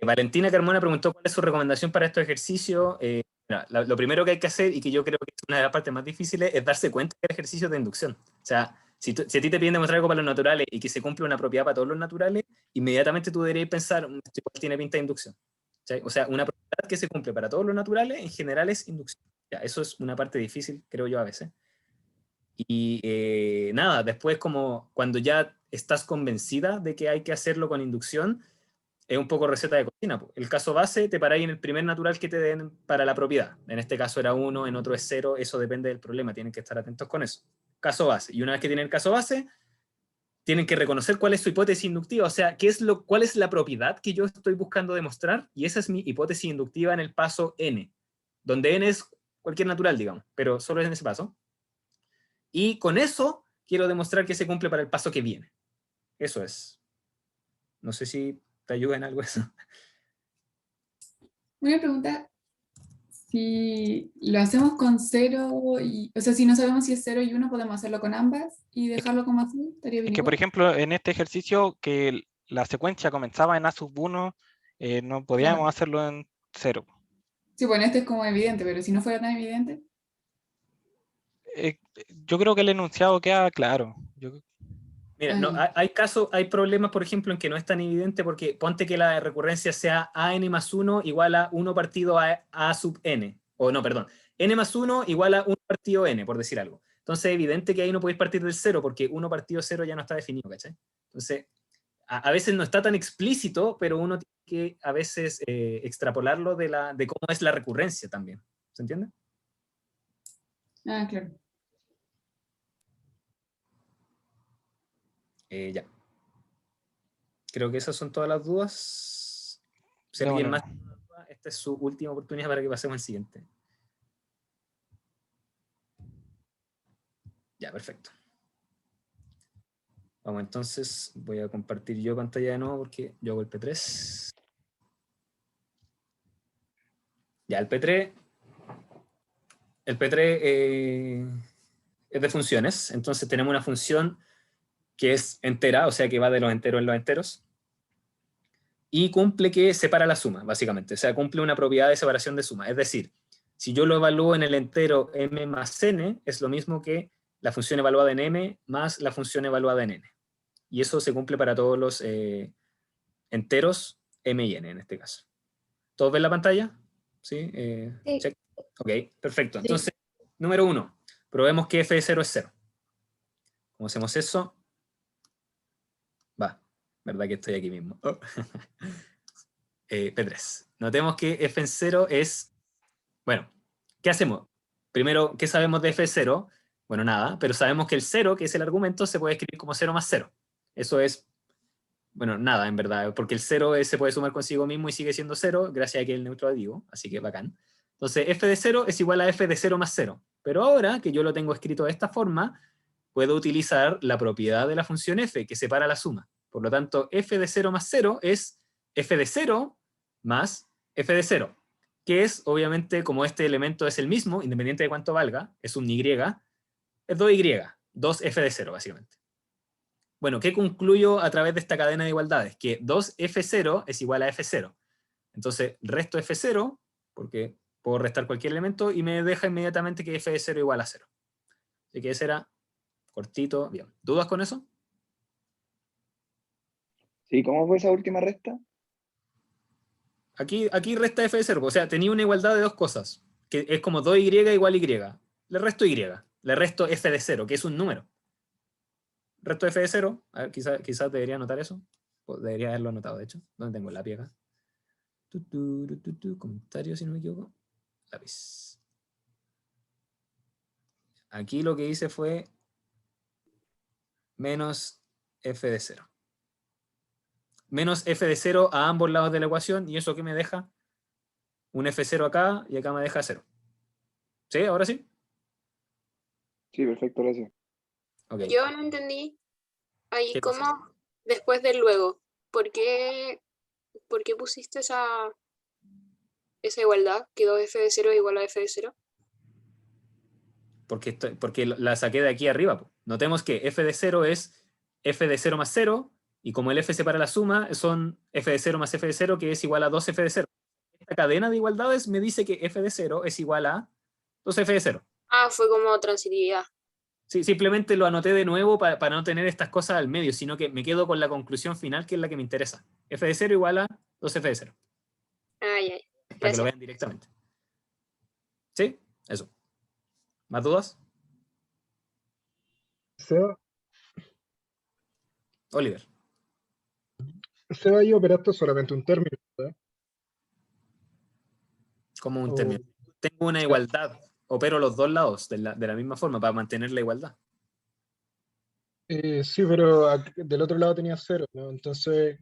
Speaker 1: Valentina Carmona preguntó cuál es su recomendación para estos ejercicios. Lo primero que hay que hacer, y que yo creo que es una de las partes más difíciles, es darse cuenta que el ejercicio de inducción. O sea, si a ti te piden demostrar algo para los naturales y que se cumple una propiedad para todos los naturales, inmediatamente tú deberías pensar, esto igual tiene pinta de inducción. ¿Sí? O sea, una propiedad que se cumple para todos los naturales, en general es inducción. Ya, eso es una parte difícil, creo yo, a veces. Y nada, después como cuando ya estás convencida de que hay que hacerlo con inducción, es un poco receta de cocina. El caso base, te paráis en el primer natural que te den para la propiedad. En este caso era 1, en otro es 0, eso depende del problema, tienen que estar atentos con eso. Caso base. Y una vez que tienen el caso base, tienen que reconocer cuál es su hipótesis inductiva, o sea, cuál es la propiedad que yo estoy buscando demostrar, y esa es mi hipótesis inductiva en el paso n, donde n es cualquier natural, digamos, pero solo es en ese paso. Y con eso quiero demostrar que se cumple para el paso que viene. Eso es. No sé si te ayuda en algo eso.
Speaker 20: Una pregunta, si lo hacemos con 0, o sea, si no sabemos si es 0 y 1, podemos hacerlo con ambas y dejarlo como así, estaría bien
Speaker 4: Es que, por
Speaker 20: igual.
Speaker 4: ejemplo, en este ejercicio que la secuencia comenzaba en A1, no podíamos
Speaker 20: Claro.
Speaker 4: hacerlo en 0.
Speaker 20: Sí, bueno, este es como evidente, pero si no fuera tan evidente.
Speaker 4: Yo creo que el enunciado queda claro.
Speaker 1: Mira, no, hay problemas, por ejemplo, en que no es tan evidente porque ponte que la recurrencia sea an+1 igual a 1 partido a sub n, o no, perdón, n+1 igual a 1 partido n, por decir algo. Entonces es evidente que ahí no podéis partir del 0 porque 1 partido 0 ya no está definido, ¿cachai? Entonces, a veces no está tan explícito, pero uno tiene que a veces extrapolarlo de cómo es la recurrencia también. ¿Se entiende?
Speaker 20: Ah, claro.
Speaker 1: Ya. Creo que esas son todas las dudas. Si
Speaker 4: No,
Speaker 1: alguien
Speaker 4: no,
Speaker 1: más tiene una duda, esta es su última oportunidad para que pasemos al siguiente. Ya, perfecto. Vamos, entonces voy a compartir yo pantalla de nuevo porque yo hago el P3. Ya, el P3 es de funciones. Entonces tenemos una función que es entera, o sea que va de los enteros en los enteros. Y cumple que separa la suma, básicamente. O sea, cumple una propiedad de separación de suma. Es decir, si yo lo evalúo en el entero m más n, es lo mismo que la función evaluada en m más la función evaluada en n. Y eso se cumple para todos los enteros m y n en este caso. ¿Todos ven la pantalla? ¿Sí?
Speaker 8: Sí.
Speaker 1: Check. Ok, perfecto.
Speaker 8: Sí.
Speaker 1: Entonces, número 1, probemos que f de 0 es 0. ¿Cómo hacemos eso? Va, ¿verdad que estoy aquí mismo? Oh. P3. Notemos que f en 0 es... Bueno, ¿qué hacemos? Primero, ¿qué sabemos de f de 0? Bueno, nada, pero sabemos que el 0, que es el argumento, se puede escribir como 0 más 0. Eso es, bueno, nada en verdad, porque el 0 se puede sumar consigo mismo y sigue siendo 0, gracias a que es el neutro aditivo, así que bacán. Entonces, f de 0 es igual a f de 0 más 0. Pero ahora que yo lo tengo escrito de esta forma, puedo utilizar la propiedad de la función f, que separa la suma. Por lo tanto, f de 0 más 0 es f de 0 más f de 0, que es, obviamente, como este elemento es el mismo, independiente de cuánto valga, es un y, es 2y, 2f de 0, básicamente. Bueno, ¿qué concluyo a través de esta cadena de igualdades? Que 2f0 es igual a f0. Entonces, resto f0, porque puedo restar cualquier elemento, y me deja inmediatamente que f de 0 igual a 0. Así que ese era cortito. Bien. ¿Dudas con eso?
Speaker 3: Sí, ¿cómo fue esa última resta?
Speaker 1: Aquí resta f de 0. O sea, tenía una igualdad de dos cosas, que es como 2y igual y. Le resto y. Le resto f de 0, que es un número. Resto f de 0. A ver, quizás debería anotar eso. Debería haberlo anotado, de hecho. ¿Dónde tengo el lápiz acá? Comentario, si no me equivoco. Lápiz. Aquí lo que hice fue menos f de 0. Menos f de 0 a ambos lados de la ecuación, y eso que me deja un f0 acá, y acá me deja 0. ¿Sí? ¿Ahora sí?
Speaker 3: Sí, perfecto, gracias.
Speaker 1: Okay.
Speaker 21: Yo no entendí ahí
Speaker 1: ¿Qué
Speaker 21: cómo,
Speaker 1: cosa?
Speaker 21: después del luego, ¿por qué pusiste esa igualdad? Que 2f de 0 es igual a f de 0.
Speaker 1: Porque la saqué de aquí arriba. Po. Notemos que f de 0 es f de 0 más 0, y como el f separa la suma, son f de 0 más f de 0, que es igual a 2f de 0. Esta cadena de igualdades me dice que f de 0 es igual a 2f de 0.
Speaker 21: Ah, fue como transitividad.
Speaker 1: Sí, simplemente lo anoté de nuevo para no tener estas cosas al medio, sino que me quedo con la conclusión final, que es la que me interesa. F de 0 igual a 2f de 0.
Speaker 21: Ay, ay.
Speaker 1: Para que lo vean directamente. ¿Sí? Eso. ¿Más dudas?
Speaker 19: Seba,
Speaker 1: Oliver.
Speaker 19: Seba, y operaste solamente un término, ¿verdad?
Speaker 1: Como un
Speaker 19: O-
Speaker 1: término. Tengo una igualdad. Opero los dos lados de la misma forma para mantener la igualdad.
Speaker 19: Sí, pero del otro lado tenía 0, ¿no? Entonces,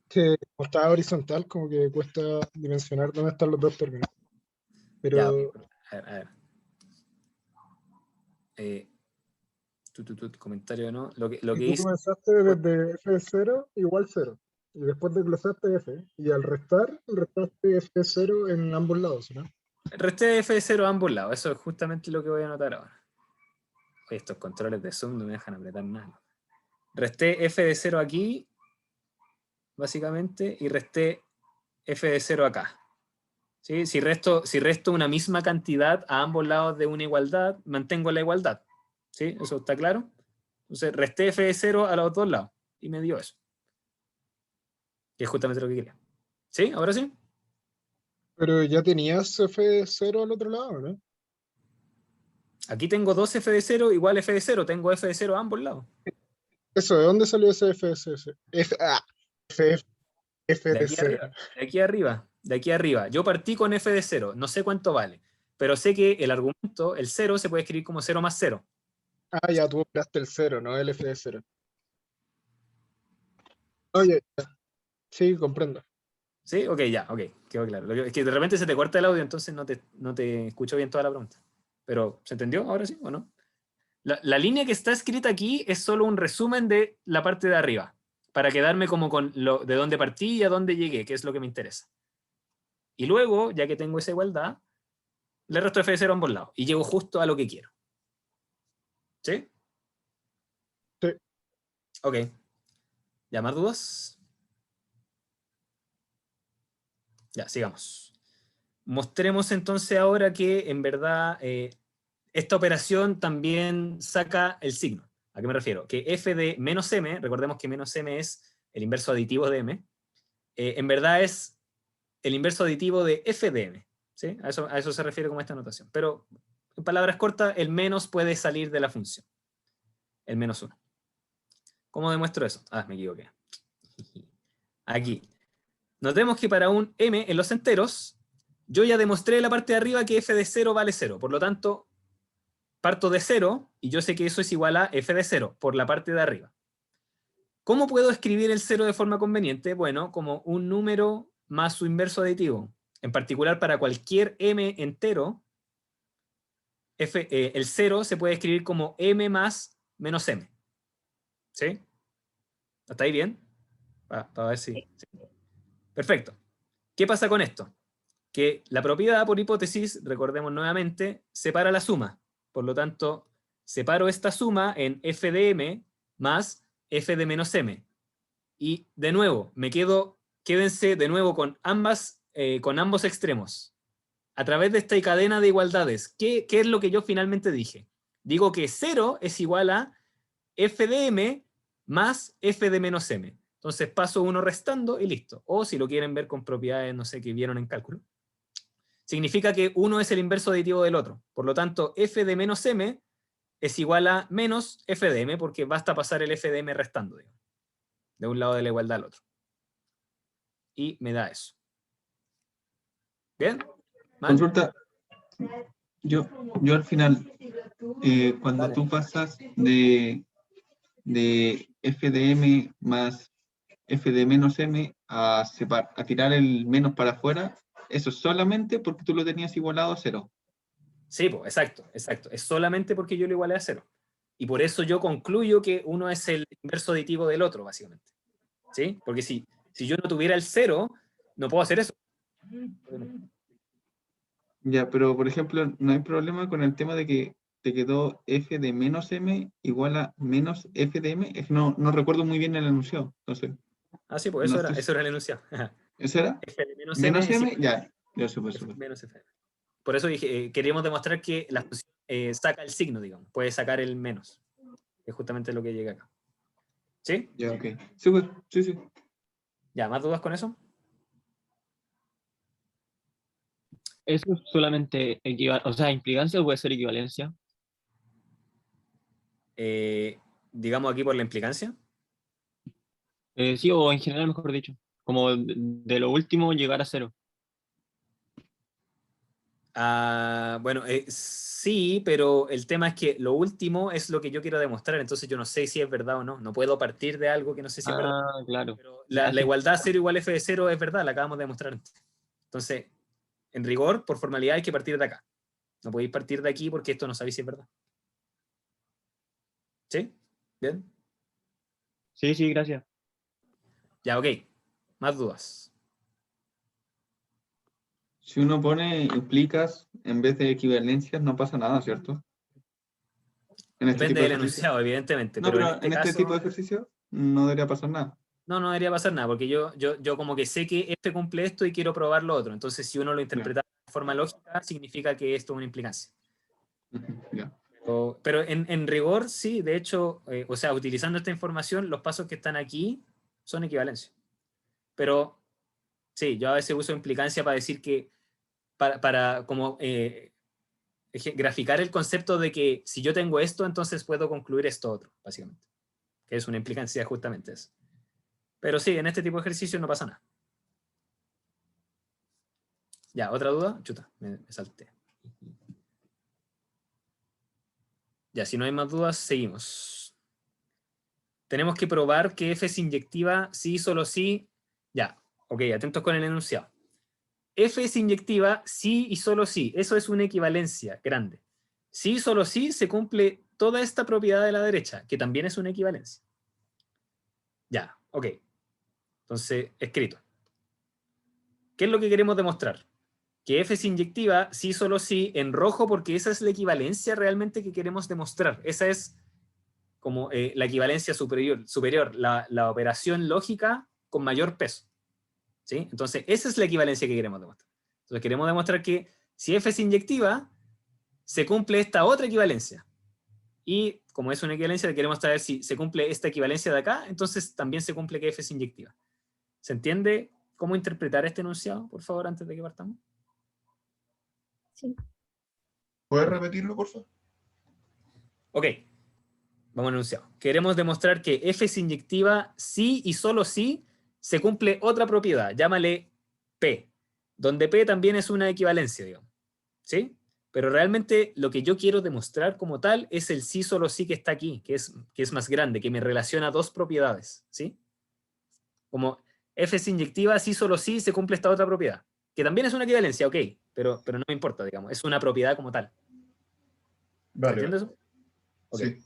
Speaker 19: que como está horizontal, como que cuesta dimensionar dónde están los dos términos. Pero
Speaker 1: Ya, a ver. Comentario, ¿no? Lo que
Speaker 19: tú
Speaker 1: hice.
Speaker 19: comenzaste desde f de 0 igual 0. Y después desglosaste f. Y al restaste f de 0 en ambos lados, ¿no?
Speaker 1: Resté f de 0 a ambos lados. Eso es justamente lo que voy a anotar ahora. Oye, estos controles de zoom no me dejan apretar nada. Resté f de 0 aquí, básicamente, y resté f de 0 acá. ¿Sí? Si resto una misma cantidad a ambos lados de una igualdad, mantengo la igualdad. ¿Sí? ¿Eso está claro? Entonces resté f de 0 a los dos lados y me dio eso. Que es justamente lo que quería. ¿Sí? ¿Ahora sí?
Speaker 19: Pero ya tenías f de 0 al otro lado, ¿no?
Speaker 1: Aquí tengo 2 f de 0 igual f de 0. Tengo f de 0 a ambos lados.
Speaker 19: Eso, ¿de dónde salió ese f de 0? F
Speaker 1: De
Speaker 19: de
Speaker 1: aquí
Speaker 19: 0.
Speaker 1: arriba. De aquí arriba. De aquí arriba. Yo partí con f de 0. No sé cuánto vale. Pero sé que el argumento, el 0, se puede escribir como 0 más 0.
Speaker 19: Ah, ya, tú operaste el 0, no el f de 0. Oye, sí, comprendo.
Speaker 1: ¿Sí? Ok, ya, ok. Quedó claro. Es que de repente se te corta el audio, entonces no te escucho bien toda la pregunta. Pero, ¿se entendió ahora sí o no? La línea que está escrita aquí es solo un resumen de la parte de arriba, para quedarme como con de dónde partí y a dónde llegué, que es lo que me interesa. Y luego, ya que tengo esa igualdad, le resto f de 0 a ambos lados y llego justo a lo que quiero. ¿Sí?
Speaker 19: Sí.
Speaker 1: Ok. ¿Ya más dudas? Ya, sigamos. Mostremos entonces ahora que en verdad esta operación también saca el signo. ¿A qué me refiero? Que f de menos m, recordemos que menos m es el inverso aditivo de m, en verdad es el inverso aditivo de f de m. ¿Sí? A eso se refiere como esta notación. Pero en palabras cortas, el menos puede salir de la función. El menos 1. ¿Cómo demuestro eso? Ah, me equivoqué. Aquí. Notemos que para un m en los enteros, yo ya demostré en la parte de arriba que f de 0 vale 0. Por lo tanto, parto de 0 y yo sé que eso es igual a f de 0 por la parte de arriba. ¿Cómo puedo escribir el 0 de forma conveniente? Bueno, como un número más su inverso aditivo. En particular, para cualquier m entero, el 0 se puede escribir como m más menos m. ¿Sí? ¿Hasta ahí bien? Para ver si... sí. Perfecto. ¿Qué pasa con esto? Que la propiedad, por hipótesis, recordemos nuevamente, separa la suma. Por lo tanto, separo esta suma en f de m más f de menos m. Y de nuevo, quédense de nuevo con ambos extremos. A través de esta cadena de igualdades, ¿qué es lo que yo finalmente dije? Digo que 0 es igual a f de m más f de menos m. Entonces paso uno restando y listo. O si lo quieren ver con propiedades, no sé, que vieron en cálculo. Significa que uno es el inverso aditivo del otro. Por lo tanto, f de menos m es igual a menos f de m, porque basta pasar el f de m restando, digamos, de un lado de la igualdad al otro. Y me da eso. ¿Bien? ¿Mal?
Speaker 12: Consulta. Yo al final, cuando
Speaker 1: Dale.
Speaker 12: tú pasas de f de m más f de menos m a tirar el menos para afuera, eso es solamente porque tú lo tenías igualado a 0.
Speaker 1: Sí, pues, exacto. Es solamente porque yo lo igualé a 0. Y por eso yo concluyo que uno es el inverso aditivo del otro, básicamente. ¿Sí? Porque si yo no tuviera el 0, no puedo hacer eso.
Speaker 12: Ya, pero por ejemplo, no hay problema con el tema de que te quedó f de menos m igual a menos f de m. Es que no recuerdo muy bien el enunciado. Entonces,
Speaker 1: Ah, sí, pues
Speaker 12: no
Speaker 1: eso era el enunciado.
Speaker 12: ¿eso era?
Speaker 1: F de menos
Speaker 12: ¿Menos
Speaker 1: m?
Speaker 12: m?
Speaker 1: Sí,
Speaker 12: Ya supe.
Speaker 1: menos f. Por eso dije, queríamos demostrar que la función saca el signo, digamos. Puede sacar el menos. Que es justamente lo que llega acá. ¿Sí?
Speaker 12: Ya, ok. Sí, pues, sí.
Speaker 1: ¿Ya, más dudas con eso?
Speaker 14: ¿Eso es solamente o sea, implicancia o puede ser equivalencia?
Speaker 1: Digamos aquí por la implicancia.
Speaker 14: Sí, o en general, mejor dicho. Como de lo último llegar a 0.
Speaker 1: Bueno, sí, pero el tema es que lo último es lo que yo quiero demostrar, entonces yo no sé si es verdad o no. No puedo partir de algo que no sé si es verdad.
Speaker 14: Claro.
Speaker 1: Pero
Speaker 14: Ya,
Speaker 1: la
Speaker 14: sí.
Speaker 1: igualdad 0 igual f de 0 es verdad, la acabamos de demostrar antes. Entonces, en rigor, por formalidad, hay que partir de acá. No podéis partir de aquí porque esto no sabéis si es verdad. ¿Sí? ¿Bien?
Speaker 14: Sí, gracias.
Speaker 1: Ya, ok. Más dudas.
Speaker 12: Si uno pone implicas en vez de equivalencias, no pasa nada, ¿cierto? En este
Speaker 1: Depende
Speaker 12: tipo de
Speaker 1: del
Speaker 12: ejercicio.
Speaker 1: enunciado, evidentemente.
Speaker 12: No,
Speaker 1: pero
Speaker 12: pero en este
Speaker 1: caso,
Speaker 12: tipo de ejercicio no debería pasar nada.
Speaker 1: no debería pasar nada, porque yo como que sé que este cumple esto y quiero probar lo otro. Entonces, si uno lo interpreta de forma lógica, significa que esto es una implicancia.
Speaker 12: Ya.
Speaker 1: Pero en rigor, sí, de hecho, o sea, utilizando esta información, los pasos que están aquí son equivalencia. Pero, sí, yo a veces uso implicancia para decir que, para como graficar el concepto de que si yo tengo esto, entonces puedo concluir esto otro, básicamente. Que es una implicancia justamente eso. Pero sí, en este tipo de ejercicios no pasa nada. Ya, ¿otra duda? Chuta, me salté. Ya, si no hay más dudas, seguimos. Tenemos que probar que f es inyectiva sí, solo sí. Ya, ok, atentos con el enunciado. F es inyectiva sí y solo sí. Eso es una equivalencia grande. Sí, solo sí se cumple toda esta propiedad de la derecha, que también es una equivalencia. Ya, ok. Entonces, escrito. ¿Qué es lo que queremos demostrar? Que f es inyectiva sí, solo sí, en rojo, porque esa es la equivalencia realmente que queremos demostrar. Esa es como la equivalencia superior, la operación lógica con mayor peso. ¿Sí? Entonces, esa es la equivalencia que queremos demostrar. Entonces, queremos demostrar que si f es inyectiva, se cumple esta otra equivalencia. Y como es una equivalencia, queremos saber si se cumple esta equivalencia de acá, entonces también se cumple que f es inyectiva. ¿Se entiende cómo interpretar este enunciado, por favor, antes de que partamos?
Speaker 8: Sí.
Speaker 12: ¿Puedes repetirlo, por favor?
Speaker 1: Ok. Vamos al enunciado. Queremos demostrar que f es inyectiva sí y solo sí se cumple otra propiedad, llámale P, donde P también es una equivalencia, digamos. ¿Sí? Pero realmente lo que yo quiero demostrar como tal es el sí solo sí que está aquí, que es más grande, que me relaciona dos propiedades. ¿Sí? Como f es inyectiva sí solo sí se cumple esta otra propiedad, que también es una equivalencia, ok, pero no me importa, digamos, es una propiedad como tal. ¿Se entiende eso? Ok.
Speaker 12: Sí.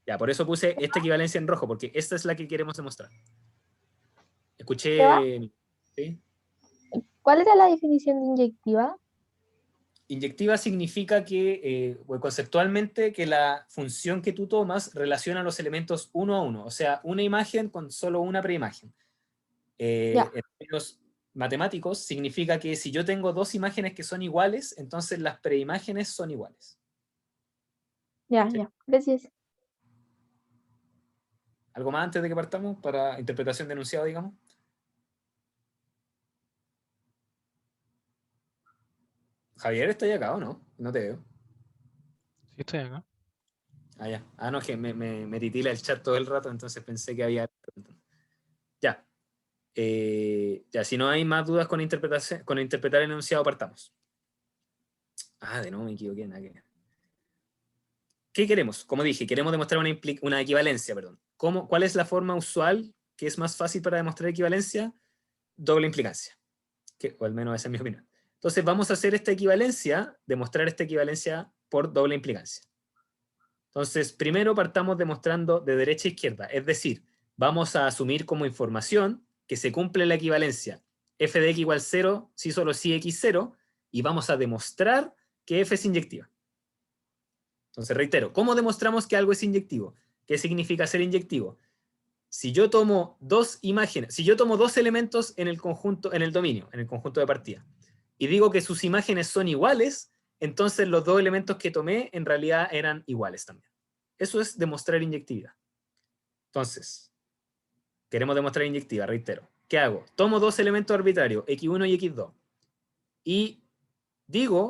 Speaker 1: Ya, por eso puse esta equivalencia en rojo, porque esta es la que queremos demostrar.
Speaker 8: Seba,
Speaker 1: Escuché... ¿sí?
Speaker 8: ¿cuál era la definición de inyectiva?
Speaker 1: Inyectiva significa que, bueno, conceptualmente, que la función que tú tomas relaciona los elementos uno a uno, o sea, una imagen con solo una preimagen.
Speaker 8: Ya.
Speaker 1: En términos matemáticos, significa que si yo tengo dos imágenes que son iguales, entonces las preimágenes son iguales.
Speaker 8: Ya, ya. Gracias.
Speaker 1: ¿Algo más antes de que partamos para interpretación de enunciado, digamos? Javier, ¿estás acá o no? No te veo.
Speaker 4: Sí, estoy acá.
Speaker 1: Ah, ya. Ah, no, es que me titila el chat todo el rato, entonces pensé que había... Ya. Ya, si no hay más dudas con interpretación, con interpretar el enunciado, partamos. Ah, de nuevo me equivoqué. Nada que ver. ¿Qué queremos? Como dije, queremos demostrar una equivalencia, perdón. ¿Cuál es la forma usual que es más fácil para demostrar equivalencia? Doble implicancia. O al menos esa es mi opinión. Entonces vamos a hacer esta equivalencia, demostrar esta equivalencia por doble implicancia. Entonces, primero partamos demostrando de derecha a izquierda, es decir, vamos a asumir como información que se cumple la equivalencia f de x igual 0, si solo si x 0, y vamos a demostrar que f es inyectiva. Entonces, reitero, ¿cómo demostramos que algo es inyectivo? ¿Qué significa ser inyectivo? Si yo tomo dos imágenes, si yo tomo dos elementos en el conjunto, en el dominio, en el conjunto de partida, y digo que sus imágenes son iguales, entonces los dos elementos que tomé en realidad eran iguales también. Eso es demostrar inyectividad. Entonces, queremos demostrar inyectiva, reitero. ¿Qué hago? Tomo dos elementos arbitrarios, x1 y x2, y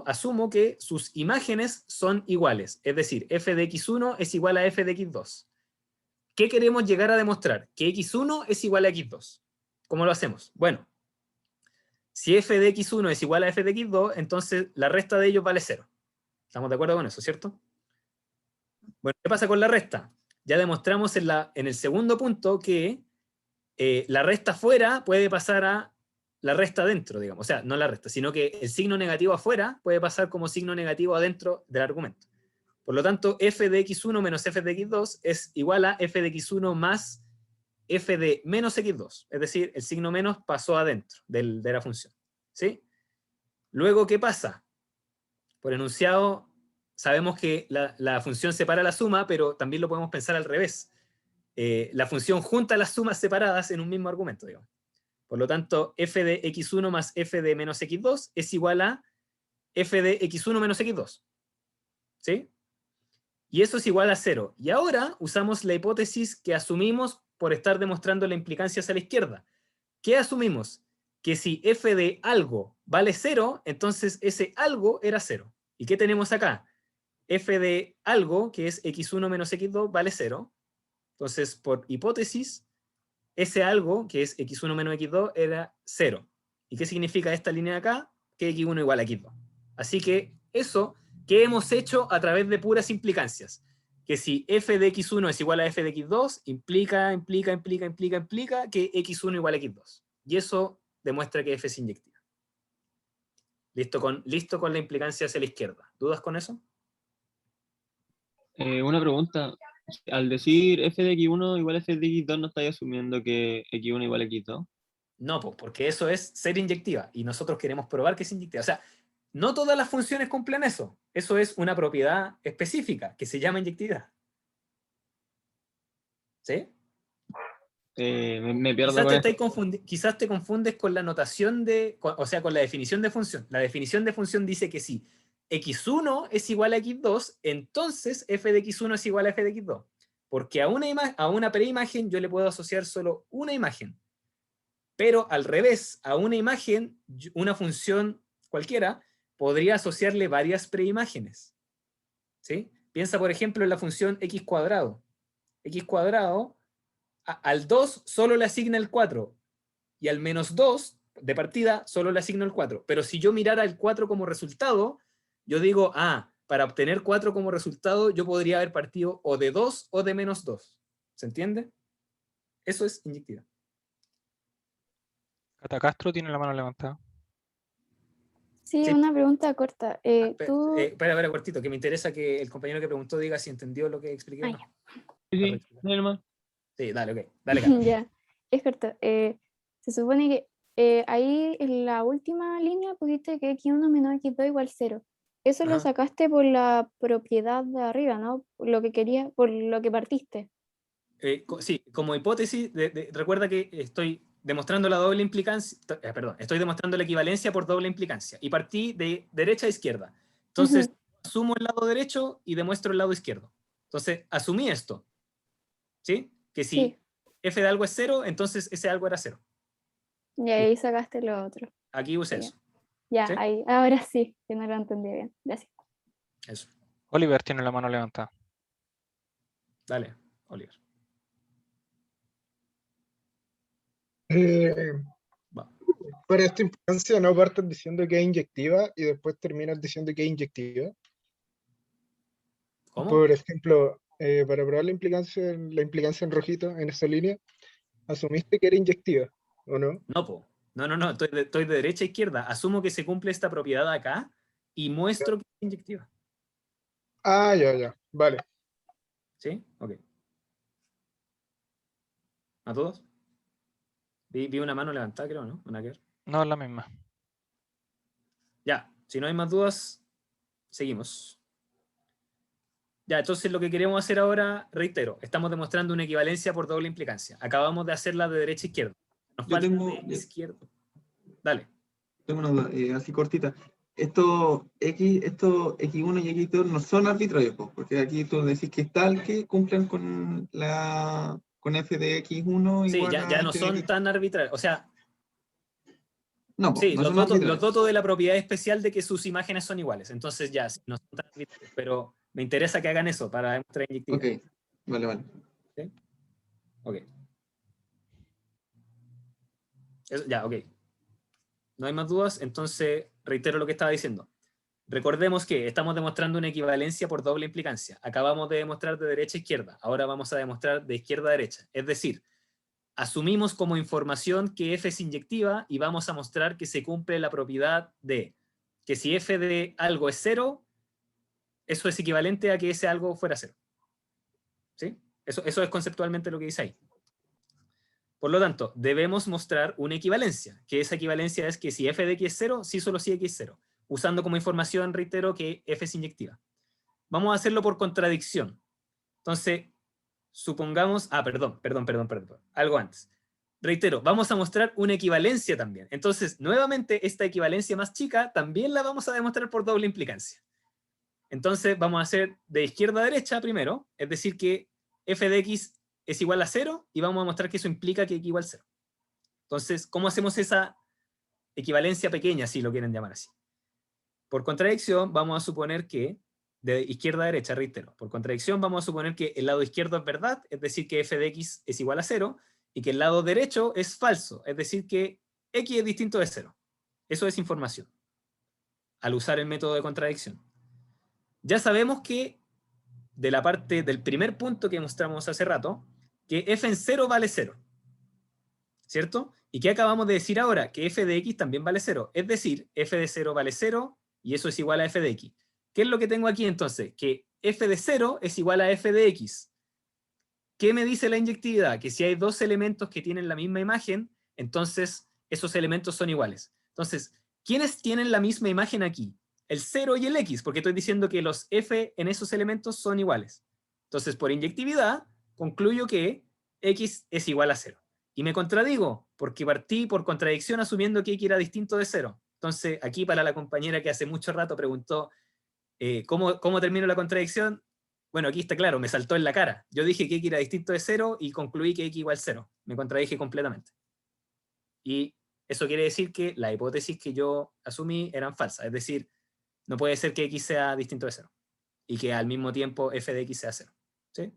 Speaker 1: asumo que sus imágenes son iguales, es decir, f de x1 es igual a f de x2. ¿Qué queremos llegar a demostrar? Que x1 es igual a x2. ¿Cómo lo hacemos? Bueno, si f de x1 es igual a f de x2, entonces la resta de ellos vale 0. ¿Estamos de acuerdo con eso, cierto? Bueno, ¿qué pasa con la resta? Ya demostramos en el segundo punto que la resta fuera puede pasar a la resta dentro, digamos. O sea, no la resta, sino que el signo negativo afuera puede pasar como signo negativo adentro del argumento. Por lo tanto, f de x1 menos f de x2 es igual a f de x1 más f de menos x2. Es decir, el signo menos pasó adentro de la función. ¿Sí? Luego, ¿qué pasa? Por enunciado, sabemos que la función separa la suma, pero también lo podemos pensar al revés. La función junta las sumas separadas en un mismo argumento, digamos. Por lo tanto, f de x1 más f de menos x2 es igual a f de x1 menos x2. ¿Sí? Y eso es igual a 0. Y ahora usamos la hipótesis que asumimos por estar demostrando la implicancia hacia la izquierda. ¿Qué asumimos? Que si f de algo vale 0, entonces ese algo era 0. ¿Y qué tenemos acá? F de algo, que es x1 menos x2, vale 0. Entonces, por hipótesis, ese algo, que es x1 menos x2, era 0. ¿Y qué significa esta línea de acá? Que x1 igual a x2. Así que eso que hemos hecho a través de puras implicancias. Que si f de x1 es igual a f de x2, implica que x1 igual a x2. Y eso demuestra que f es inyectiva. Listo con la implicancia hacia la izquierda. ¿Dudas con eso?
Speaker 14: Una pregunta. Al decir f de x1 igual a f de x2, ¿no estáis asumiendo que x1 igual a x2?
Speaker 1: No, porque eso es ser inyectiva. Y nosotros queremos probar que es inyectiva. O sea, no todas las funciones cumplen eso. Eso es una propiedad específica que se llama inyectividad. ¿Sí?
Speaker 14: Me pierdo con esto.
Speaker 1: Quizás te confundes con la notación con la definición de función. La definición de función dice que si x1 es igual a x2, entonces f de x1 es igual a f de x2. Porque a una preimagen yo le puedo asociar solo una imagen. Pero al revés, a una imagen, una función cualquiera, podría asociarle varias preimágenes. ¿Sí? Piensa, por ejemplo, en la función x cuadrado. X cuadrado, al 2 solo le asigna el 4, y al menos 2 de partida solo le asigno el 4. Pero si yo mirara el 4 como resultado, yo digo, para obtener 4 como resultado, yo podría haber partido o de 2 o de menos 2. ¿Se entiende? Eso es inyectiva.
Speaker 4: Cata Castro tiene la mano levantada.
Speaker 8: Sí, una pregunta corta.
Speaker 1: Espera, cortito, que me interesa que el compañero que preguntó diga si entendió lo que expliqué o no.
Speaker 14: Sí, dale nomás.
Speaker 1: Sí, dale, ok. Dale, Carlos.
Speaker 8: Ya, es corto. Se supone que ahí en la última línea pusiste que x1 menos x2 igual 0. Eso lo
Speaker 1: Ajá.
Speaker 8: sacaste por la propiedad de arriba, ¿no? Por lo que querías, por lo que partiste.
Speaker 1: Sí, como hipótesis, recuerda que estoy demostrando la doble implicancia, perdón, estoy demostrando la equivalencia por doble implicancia y partí de derecha a izquierda. Entonces, asumo el lado derecho y demuestro el lado izquierdo. Entonces, asumí esto, ¿sí? Que si
Speaker 8: Sí.
Speaker 1: f de algo es 0, entonces ese algo era 0.
Speaker 8: Y ahí sacaste lo otro.
Speaker 1: Aquí usé
Speaker 8: Ya.
Speaker 1: eso.
Speaker 8: Ya,
Speaker 1: ¿Sí?
Speaker 8: ahí, ahora sí, que no lo entendí bien. Gracias.
Speaker 1: Eso.
Speaker 4: Oliver tiene la mano levantada.
Speaker 1: Dale, Oliver.
Speaker 19: Para esta implicancia no partes diciendo que es inyectiva y después terminas diciendo que es inyectiva.
Speaker 1: ¿Cómo?
Speaker 19: Por ejemplo, para probar la implicancia en rojito, en esa línea, asumiste que era inyectiva, ¿o no?
Speaker 1: No, po. No, estoy de derecha a izquierda. Asumo que se cumple esta propiedad acá y muestro que es inyectiva.
Speaker 19: Ah, ya, vale.
Speaker 1: ¿Sí? Ok. ¿A todos? Vi una mano levantada, creo, ¿no? Una que ver.
Speaker 4: No es la misma.
Speaker 1: Ya, si no hay más dudas, seguimos. Ya, entonces lo que queremos hacer ahora, reitero, estamos demostrando una equivalencia por doble implicancia. Acabamos de hacerla de derecha a izquierda. Nos falta de izquierda. Dale.
Speaker 12: Tengo una duda, así cortita. Estos X1 y X2 no son arbitrarios, pues, porque aquí tú decís que es tal que cumplen con f de X1
Speaker 1: Sí,
Speaker 12: igual
Speaker 1: ya
Speaker 12: a
Speaker 1: no
Speaker 12: f de
Speaker 1: son
Speaker 12: X.
Speaker 1: tan arbitrarios. O sea,
Speaker 12: No, pues,
Speaker 1: sí,
Speaker 12: no
Speaker 1: los
Speaker 12: son
Speaker 1: doto
Speaker 12: arbitrarios.
Speaker 1: de la propiedad especial de que sus imágenes son iguales. Entonces ya, sí, no son tan arbitrarios. Pero me interesa que hagan eso para demostrar inyectividad.
Speaker 12: Ok, vale.
Speaker 1: ¿Sí? Ok. Ya, ok. No hay más dudas, entonces reitero lo que estaba diciendo. Recordemos que estamos demostrando una equivalencia por doble implicancia. Acabamos de demostrar de derecha a izquierda, ahora vamos a demostrar de izquierda a derecha. Es decir, asumimos como información que f es inyectiva y vamos a mostrar que se cumple la propiedad de que si f de algo es 0, eso es equivalente a que ese algo fuera 0. ¿Sí? Eso es conceptualmente lo que dice ahí. Por lo tanto, debemos mostrar una equivalencia, que esa equivalencia es que si f de x es 0, sí solo si x es 0, usando como información, reitero, que f es inyectiva. Vamos a hacerlo por contradicción. Entonces, supongamos... perdón. Algo antes. Reitero, vamos a mostrar una equivalencia también. Entonces, nuevamente, esta equivalencia más chica también la vamos a demostrar por doble implicancia. Entonces, vamos a hacer de izquierda a derecha primero, es decir, que f de x es igual a 0 y vamos a mostrar que eso implica que x igual a 0. Entonces, ¿cómo hacemos esa equivalencia pequeña, si lo quieren llamar así? Por contradicción, vamos a suponer que, de izquierda a derecha, reitero, por contradicción vamos a suponer que el lado izquierdo es verdad, es decir, que f de x es igual a 0, y que el lado derecho es falso, es decir, que x es distinto de 0. Eso es información, al usar el método de contradicción. Ya sabemos que, de la parte del primer punto que mostramos hace rato, que f en 0 vale 0. ¿Cierto? ¿Y qué acabamos de decir ahora? Que f de x también vale 0. Es decir, f de 0 vale 0 y eso es igual a f de x. ¿Qué es lo que tengo aquí entonces? Que f de 0 es igual a f de x. ¿Qué me dice la inyectividad? Que si hay dos elementos que tienen la misma imagen, entonces esos elementos son iguales. Entonces, ¿quiénes tienen la misma imagen aquí? El 0 y el x, porque estoy diciendo que los f en esos elementos son iguales. Entonces, por inyectividad, concluyo que x es igual a 0. Y me contradigo, porque partí por contradicción asumiendo que x era distinto de 0. Entonces, aquí para la compañera que hace mucho rato preguntó ¿cómo termino la contradicción? Bueno, aquí está claro, me saltó en la cara. Yo dije que x era distinto de 0 y concluí que x igual 0. Me contradije completamente. Y eso quiere decir que las hipótesis que yo asumí eran falsas. Es decir, no puede ser que x sea distinto de 0 y que al mismo tiempo f de x sea 0. ¿Sí?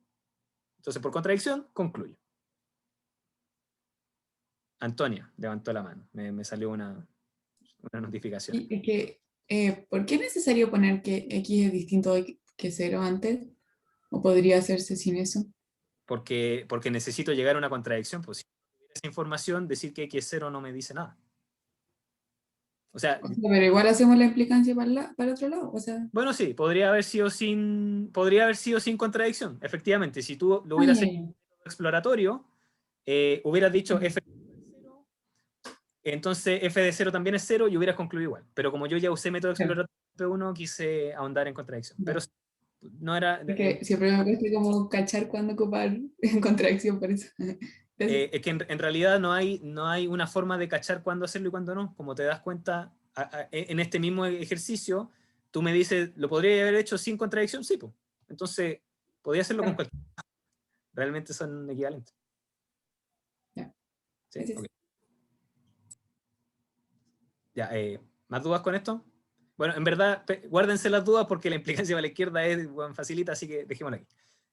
Speaker 1: Entonces, por contradicción, concluyo. Antonia levantó la mano. Me salió una notificación.
Speaker 20: Y es que, ¿por qué es necesario poner que x es distinto que 0 antes? ¿O podría hacerse sin eso?
Speaker 1: Porque necesito llegar a una contradicción. Pues si no tuviera esa información, decir que x es 0 no me dice nada. O sea,
Speaker 20: Pero igual hacemos la implicancia para el otro lado. O sea,
Speaker 1: bueno, sí, podría haber sido sin contradicción, efectivamente. Si tú lo hubieras hecho en exploratorio, hubieras dicho f, entonces f de 0 también es 0 y hubieras concluido igual. Pero como yo ya usé método exploratorio P1, quise ahondar en contradicción. Pero no era...
Speaker 20: porque siempre me cuesta como cachar cuándo ocupar en contradicción por eso.
Speaker 1: Es que en realidad no hay una forma de cachar cuándo hacerlo y cuándo no. Como te das cuenta, en este mismo ejercicio, tú me dices, ¿lo podría haber hecho sin contradicción? Sí, pues. Entonces, podría hacerlo con cualquier... Realmente son equivalentes. ¿Sí? Ok. Ya, ¿más dudas con esto? Bueno, en verdad, guárdense las dudas porque la implicancia para la izquierda es bueno, facilita, así que dejémosla aquí.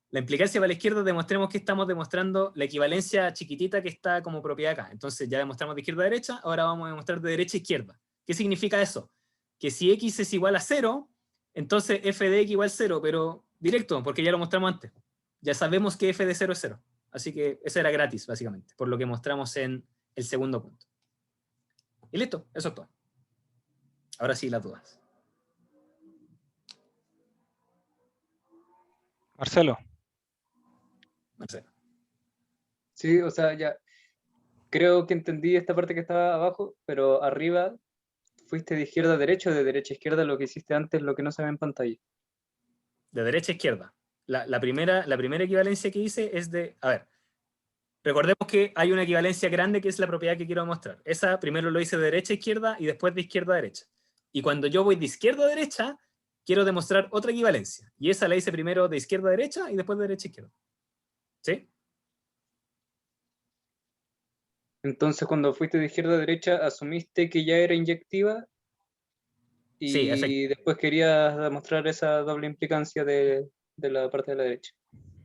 Speaker 1: La implicancia para la izquierda demostremos que estamos demostrando la equivalencia chiquitita que está como propiedad acá. Entonces ya demostramos de izquierda a derecha, ahora vamos a demostrar de derecha a izquierda. ¿Qué significa eso? Que si x es igual a 0, entonces f de x igual a 0, pero directo, porque ya lo mostramos antes. Ya sabemos que f de 0 es 0. Así que eso era gratis, básicamente, por lo que mostramos en el segundo punto. Y listo, eso es todo. Ahora sí, las dudas.
Speaker 4: Marcelo.
Speaker 1: Marcelo.
Speaker 2: Sí, o sea, ya creo que entendí esta parte que estaba abajo, pero arriba fuiste de izquierda a derecha o de derecha a izquierda, lo que hiciste antes, lo que no se ve en pantalla.
Speaker 1: De derecha a izquierda. La primera equivalencia que hice es de... A ver, recordemos que hay una equivalencia grande que es la propiedad que quiero demostrar. Esa primero lo hice de derecha a izquierda y después de izquierda a derecha. Y cuando yo voy de izquierda a derecha, quiero demostrar otra equivalencia. Y esa la hice primero de izquierda a derecha y después de derecha a izquierda. ¿Sí?
Speaker 2: Entonces, cuando fuiste de izquierda a derecha, asumiste que ya era inyectiva y
Speaker 1: Sí,
Speaker 2: después querías demostrar esa doble implicancia de la parte de la derecha.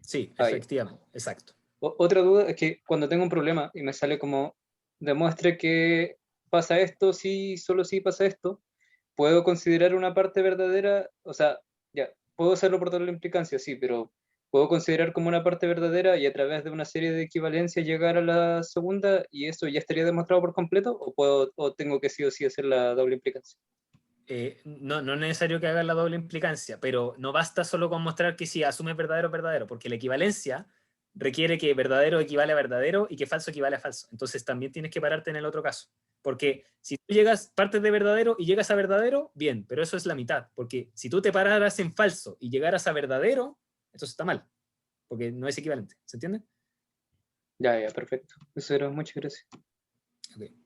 Speaker 1: Sí, efectivamente, exacto.
Speaker 2: Otra duda es que cuando tengo un problema y me sale como demuestre que pasa esto, sí, solo sí pasa esto, ¿puedo considerar una parte verdadera? O sea, ya, puedo hacerlo por doble implicancia, sí, pero ¿puedo considerar como una parte verdadera y a través de una serie de equivalencias llegar a la segunda y eso ya estaría demostrado por completo? ¿O tengo que sí o sí hacer la doble implicancia?
Speaker 1: No es necesario que hagas la doble implicancia, pero no basta solo con mostrar que si asumes verdadero es verdadero, porque la equivalencia requiere que verdadero equivale a verdadero y que falso equivale a falso. Entonces también tienes que pararte en el otro caso. Porque si tú partes de verdadero y llegas a verdadero, bien, pero eso es la mitad. Porque si tú te pararas en falso y llegaras a verdadero, entonces está mal, porque no es equivalente. ¿Se entiende?
Speaker 2: Ya, perfecto. Eso era, muchas gracias.
Speaker 1: Okay.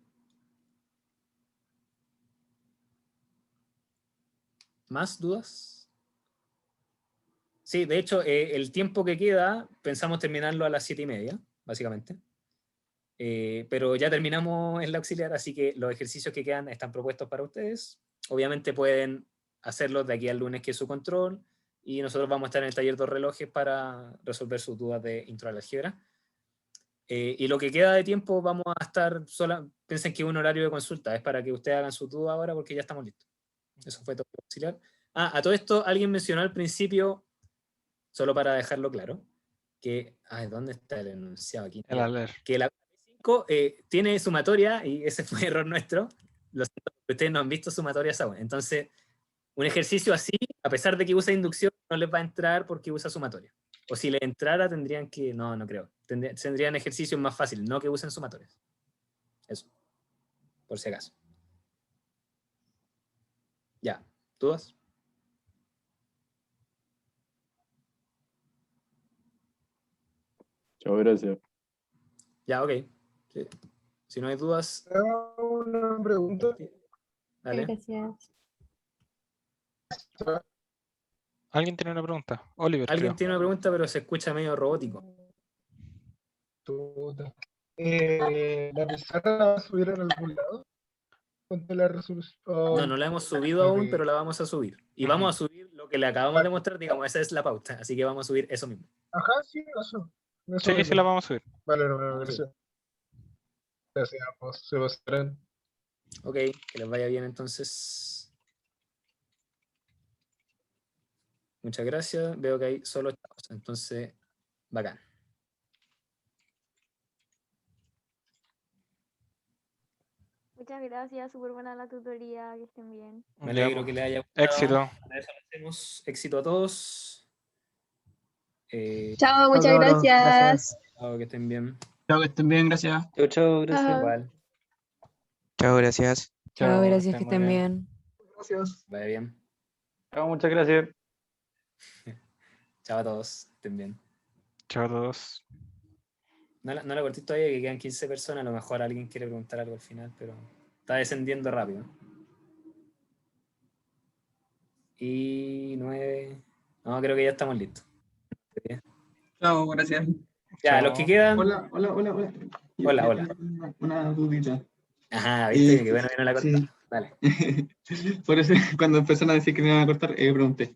Speaker 1: ¿Más dudas? Sí, de hecho, el tiempo que queda, pensamos terminarlo a las 7:30, básicamente. Pero ya terminamos en la auxiliar, así que los ejercicios que quedan están propuestos para ustedes. Obviamente pueden hacerlos de aquí al lunes, que es su control, y nosotros vamos a estar en el taller de relojes para resolver sus dudas de intro al álgebra. Y lo que queda de tiempo vamos a estar piensen que es un horario de consulta, es para que ustedes hagan sus dudas ahora porque ya estamos listos. Eso fue todo auxiliar. A todo esto alguien mencionó al principio, solo para dejarlo claro, que, ¿dónde está el enunciado aquí?
Speaker 4: El alert.
Speaker 1: Que la 5 tiene sumatoria, y ese fue error nuestro, lo siento, ustedes no han visto sumatorias aún. Entonces, un ejercicio así, a pesar de que usa inducción, no les va a entrar porque usa sumatoria. O si le entrara, tendrían que, no creo, tendrían ejercicios más fáciles, no que usen sumatorias. Eso, por si acaso. Ya, ¿dudas?
Speaker 5: Chao, gracias.
Speaker 1: Ya, ok. Sí. Si no hay dudas.
Speaker 19: Una pregunta.
Speaker 1: Dale.
Speaker 8: Gracias.
Speaker 4: ¿Alguien tiene una pregunta? Oliver,
Speaker 1: Alguien
Speaker 4: creo.
Speaker 1: tiene una pregunta, pero se escucha medio robótico.
Speaker 19: ¿La pizarra la va a subir en algún lado? ¿Cuánto la resolución?
Speaker 1: No la hemos subido aún, pero la vamos a subir. Y vamos a subir lo que le acabamos de mostrar, digamos, esa es la pauta. Así que vamos a subir eso mismo.
Speaker 19: Ajá, sí, eso.
Speaker 4: Sí, la vamos a subir.
Speaker 19: Vale, gracias. Gracias, pues, se pasarán.
Speaker 1: Ok, que les vaya bien entonces. Muchas gracias. Veo que hay solo chavos, entonces, bacán.
Speaker 8: Muchas gracias, súper buena la tutoría, que estén bien.
Speaker 1: Me alegro que les haya gustado.
Speaker 4: Éxito.
Speaker 1: Para eso lo hacemos. Éxito a todos.
Speaker 21: Chao, muchas gracias.
Speaker 1: Chao, que estén bien.
Speaker 5: Chao, que estén bien, gracias.
Speaker 2: Chao, chao, gracias.
Speaker 1: Igual.
Speaker 22: Chao, gracias.
Speaker 23: Chao, gracias, que
Speaker 4: estén muy
Speaker 23: estén bien.
Speaker 19: Gracias.
Speaker 1: Vaya bien.
Speaker 2: Chao, muchas gracias.
Speaker 1: Chao a todos. Estén bien.
Speaker 4: Chao a todos.
Speaker 1: No la corté todavía, que quedan 15 personas. A lo mejor alguien quiere preguntar algo al final, pero está descendiendo rápido. Y 9. No, creo que ya estamos listos.
Speaker 12: Chao, gracias.
Speaker 1: Ya, los que quedan.
Speaker 12: Hola.
Speaker 1: Hola.
Speaker 12: Una dudita.
Speaker 1: Ajá, viste, que bueno que no la corté.
Speaker 12: Sí.
Speaker 1: Dale.
Speaker 12: Por eso, cuando empezaron a decir que me iban a cortar, pregunté.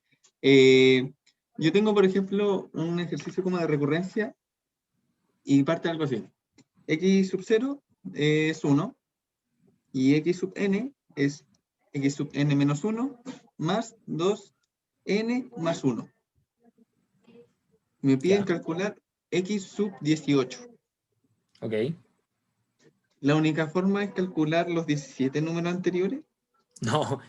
Speaker 12: Yo tengo, por ejemplo, un ejercicio como de recurrencia y parte algo así. X sub 0 es 1 y X sub n es X sub n menos 1 más 2n más 1. Me piden calcular X sub 18.
Speaker 1: Ok.
Speaker 12: ¿La única forma es calcular los 17 números anteriores?
Speaker 1: No,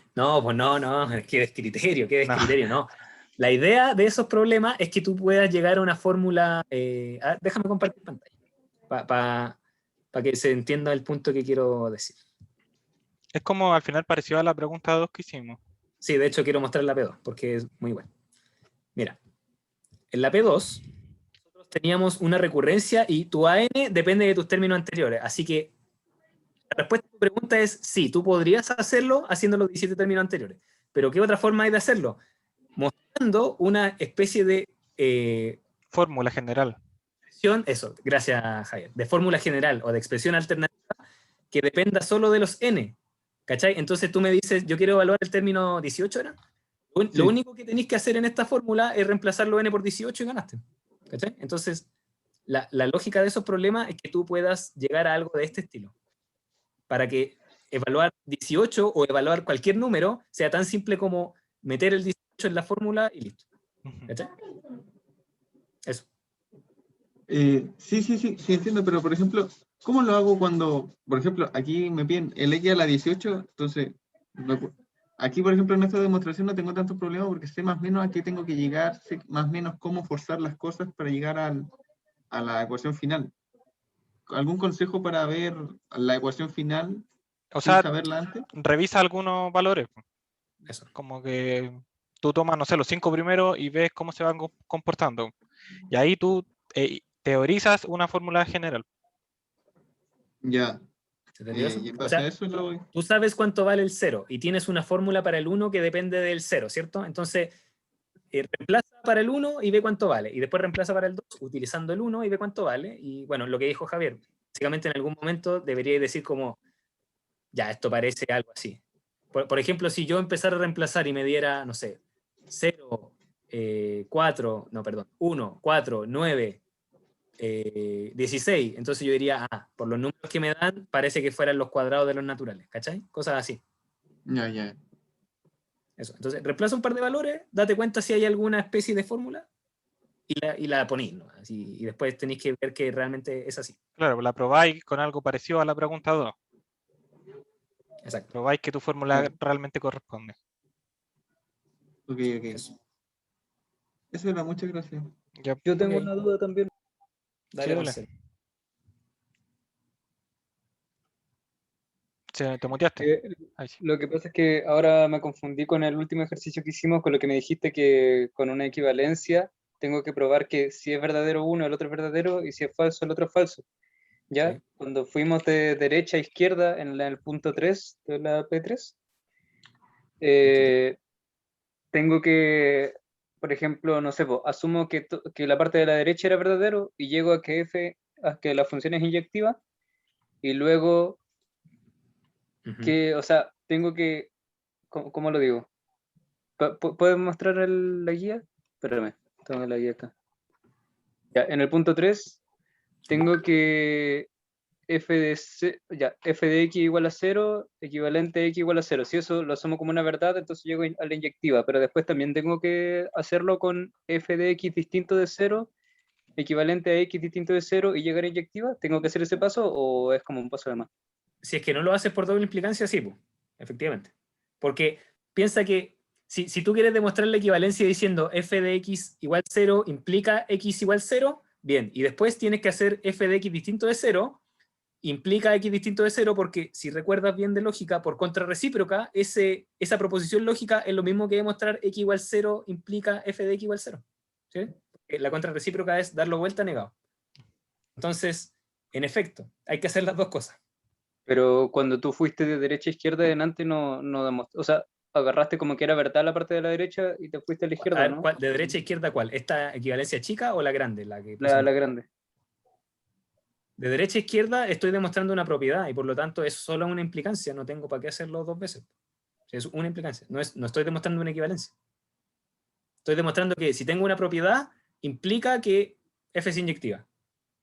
Speaker 1: pues no, qué descriterio, no. La idea de esos problemas es que tú puedas llegar a una fórmula. Déjame compartir pantalla para que se entienda el punto que quiero decir.
Speaker 4: Es como al final pareció a la pregunta 2 que hicimos.
Speaker 1: Sí, de hecho quiero mostrar la P2 porque es muy buena. Mira, en la P2 nosotros teníamos una recurrencia y tu AN depende de tus términos anteriores. Así que la respuesta a tu pregunta es sí, tú podrías hacerlo haciendo los 17 términos anteriores. Pero ¿qué otra forma hay de hacerlo? Mostrando una especie de
Speaker 4: fórmula general.
Speaker 1: Eso, gracias Javier. De fórmula general o de expresión alternativa que dependa solo de los n. ¿Cachai? Entonces tú me dices, yo quiero evaluar el término 18, ¿era? Lo único que tenéis que hacer en esta fórmula es reemplazarlo n por 18 y ganaste. ¿Cachai? Entonces, la lógica de esos problemas es que tú puedas llegar a algo de este estilo. Para que evaluar 18 o evaluar cualquier número sea tan simple como meter el 18 en la fórmula y listo. ¿Cachai? Eso.
Speaker 12: Sí, entiendo, pero por ejemplo, ¿cómo lo hago cuando, por ejemplo, aquí me piden el X a la 18? Entonces, aquí, por ejemplo, en esta demostración no tengo tantos problemas porque sé más o menos a qué tengo que llegar, sé más o menos cómo forzar las cosas para llegar a la ecuación final. ¿Algún consejo para ver la ecuación final?
Speaker 4: O sea,
Speaker 12: saberla antes?
Speaker 4: Revisa algunos valores.
Speaker 1: Eso.
Speaker 4: Como que tú tomas, no sé, los 5 primeros y ves cómo se van comportando. Y ahí tú teorizas una fórmula general.
Speaker 12: Ya.
Speaker 1: Y o sea, tú sabes cuánto vale el 0 y tienes una fórmula para el 1 que depende del 0, ¿cierto? Entonces, reemplaza para el 1 y ve cuánto vale. Y después reemplaza para el 2 utilizando el 1 y ve cuánto vale. Y bueno, lo que dijo Javier, básicamente en algún momento debería decir como, ya, esto parece algo así. Por ejemplo, si yo empezara a reemplazar y me diera, no sé, 0, 1, 4, 9, 16, entonces yo diría, por los números que me dan, parece que fueran los cuadrados de los naturales, ¿cachai? Cosas así.
Speaker 12: Ya.
Speaker 1: Eso. Entonces, reemplaza un par de valores, date cuenta si hay alguna especie de fórmula y la ponís, ¿no? Así, y después tenéis que ver que realmente es así.
Speaker 4: Claro, la probáis con algo parecido a la pregunta 2.
Speaker 1: Exacto.
Speaker 4: Probáis que tu fórmula realmente corresponde.
Speaker 12: Ok. Eso era, muchas gracias.
Speaker 4: Ya.
Speaker 2: Yo tengo una duda también.
Speaker 1: Dale,
Speaker 4: dale. ¿Te muteaste?
Speaker 2: Lo que pasa es que ahora me confundí con el último ejercicio que hicimos, con lo que me dijiste que con una equivalencia tengo que probar que si es verdadero uno, el otro es verdadero, y si es falso, el otro es falso. ¿Ya? Sí. Cuando fuimos de derecha a izquierda en el punto 3 de la P3, tengo que, por ejemplo, no sé, asumo que la parte de la derecha era verdadero y llego a que que la función es inyectiva y luego que, o sea, tengo que, ¿cómo lo digo? ¿Puedes mostrar la guía? Espérame, tengo la guía acá. Ya, en el punto 3 tengo que f de x igual a 0, equivalente a x igual a 0. Si eso lo asumo como una verdad, entonces llego a la inyectiva, pero después también tengo que hacerlo con f de x distinto de 0, equivalente a x distinto de 0 y llegar a inyectiva. ¿Tengo que hacer ese paso o es como un paso de más?
Speaker 1: si es que no lo haces por doble implicancia, sí, pues, efectivamente. Porque piensa que si tú quieres demostrar la equivalencia diciendo f de x igual 0 implica x igual 0, bien, y después tienes que hacer f de x distinto de 0, implica x distinto de 0, porque si recuerdas bien de lógica, por contrarrecíproca, esa proposición lógica es lo mismo que demostrar x igual 0 implica f de x igual 0. ¿Sí? La contrarrecíproca es darlo vuelta negado. Entonces, en efecto, hay que hacer las dos cosas.
Speaker 2: Pero cuando tú fuiste de derecha a izquierda adelante, no demostró, o sea, agarraste como que era verdad la parte de la derecha y te fuiste a la
Speaker 1: A
Speaker 2: izquierda,
Speaker 1: ver,
Speaker 2: ¿no?
Speaker 1: ¿de derecha a izquierda cuál? ¿Esta equivalencia chica o la grande? La
Speaker 2: La grande.
Speaker 1: De derecha a izquierda estoy demostrando una propiedad y por lo tanto es solo una implicancia, no tengo para qué hacerlo dos veces. Es una implicancia, no estoy demostrando una equivalencia. Estoy demostrando que si tengo una propiedad, implica que f es inyectiva.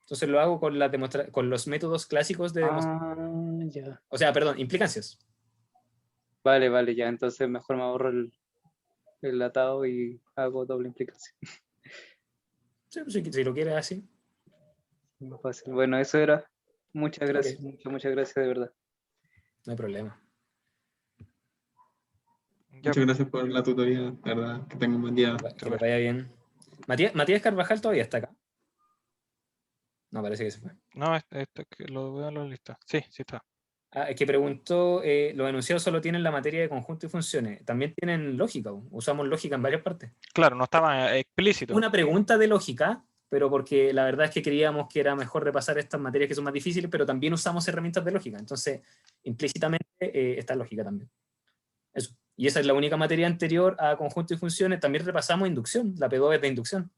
Speaker 1: Entonces lo hago con los métodos clásicos de demostración.
Speaker 2: Ya.
Speaker 1: O sea, perdón, implicancias.
Speaker 2: Vale, ya, entonces mejor me ahorro el atado y hago doble implicancia.
Speaker 1: Sí, si lo quieres así.
Speaker 2: Más fácil. Bueno, eso era. Muchas gracias,
Speaker 1: Ok.
Speaker 2: muchas gracias de verdad.
Speaker 1: No hay problema.
Speaker 12: Muchas gracias por la tutoría, de verdad. Que tengan un buen día.
Speaker 1: Que le vaya bien. Matías Carvajal todavía está acá. No, parece que se fue.
Speaker 4: No, que lo veo en la lista. Sí, sí está.
Speaker 1: Es que preguntó, los enunciados solo tienen la materia de conjunto y funciones. También tienen lógica, usamos lógica en varias partes.
Speaker 4: Claro, no estaba explícito.
Speaker 1: Una pregunta de lógica, pero porque la verdad es que creíamos que era mejor repasar estas materias que son más difíciles, pero también usamos herramientas de lógica. Entonces, implícitamente está lógica también. Eso. Y esa es la única materia anterior a conjunto y funciones. También repasamos inducción, la P2 es de inducción.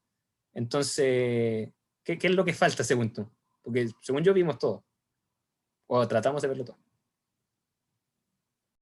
Speaker 1: Entonces, ¿qué es lo que falta según tú? Porque según yo vimos todo. O tratamos de verlo todo.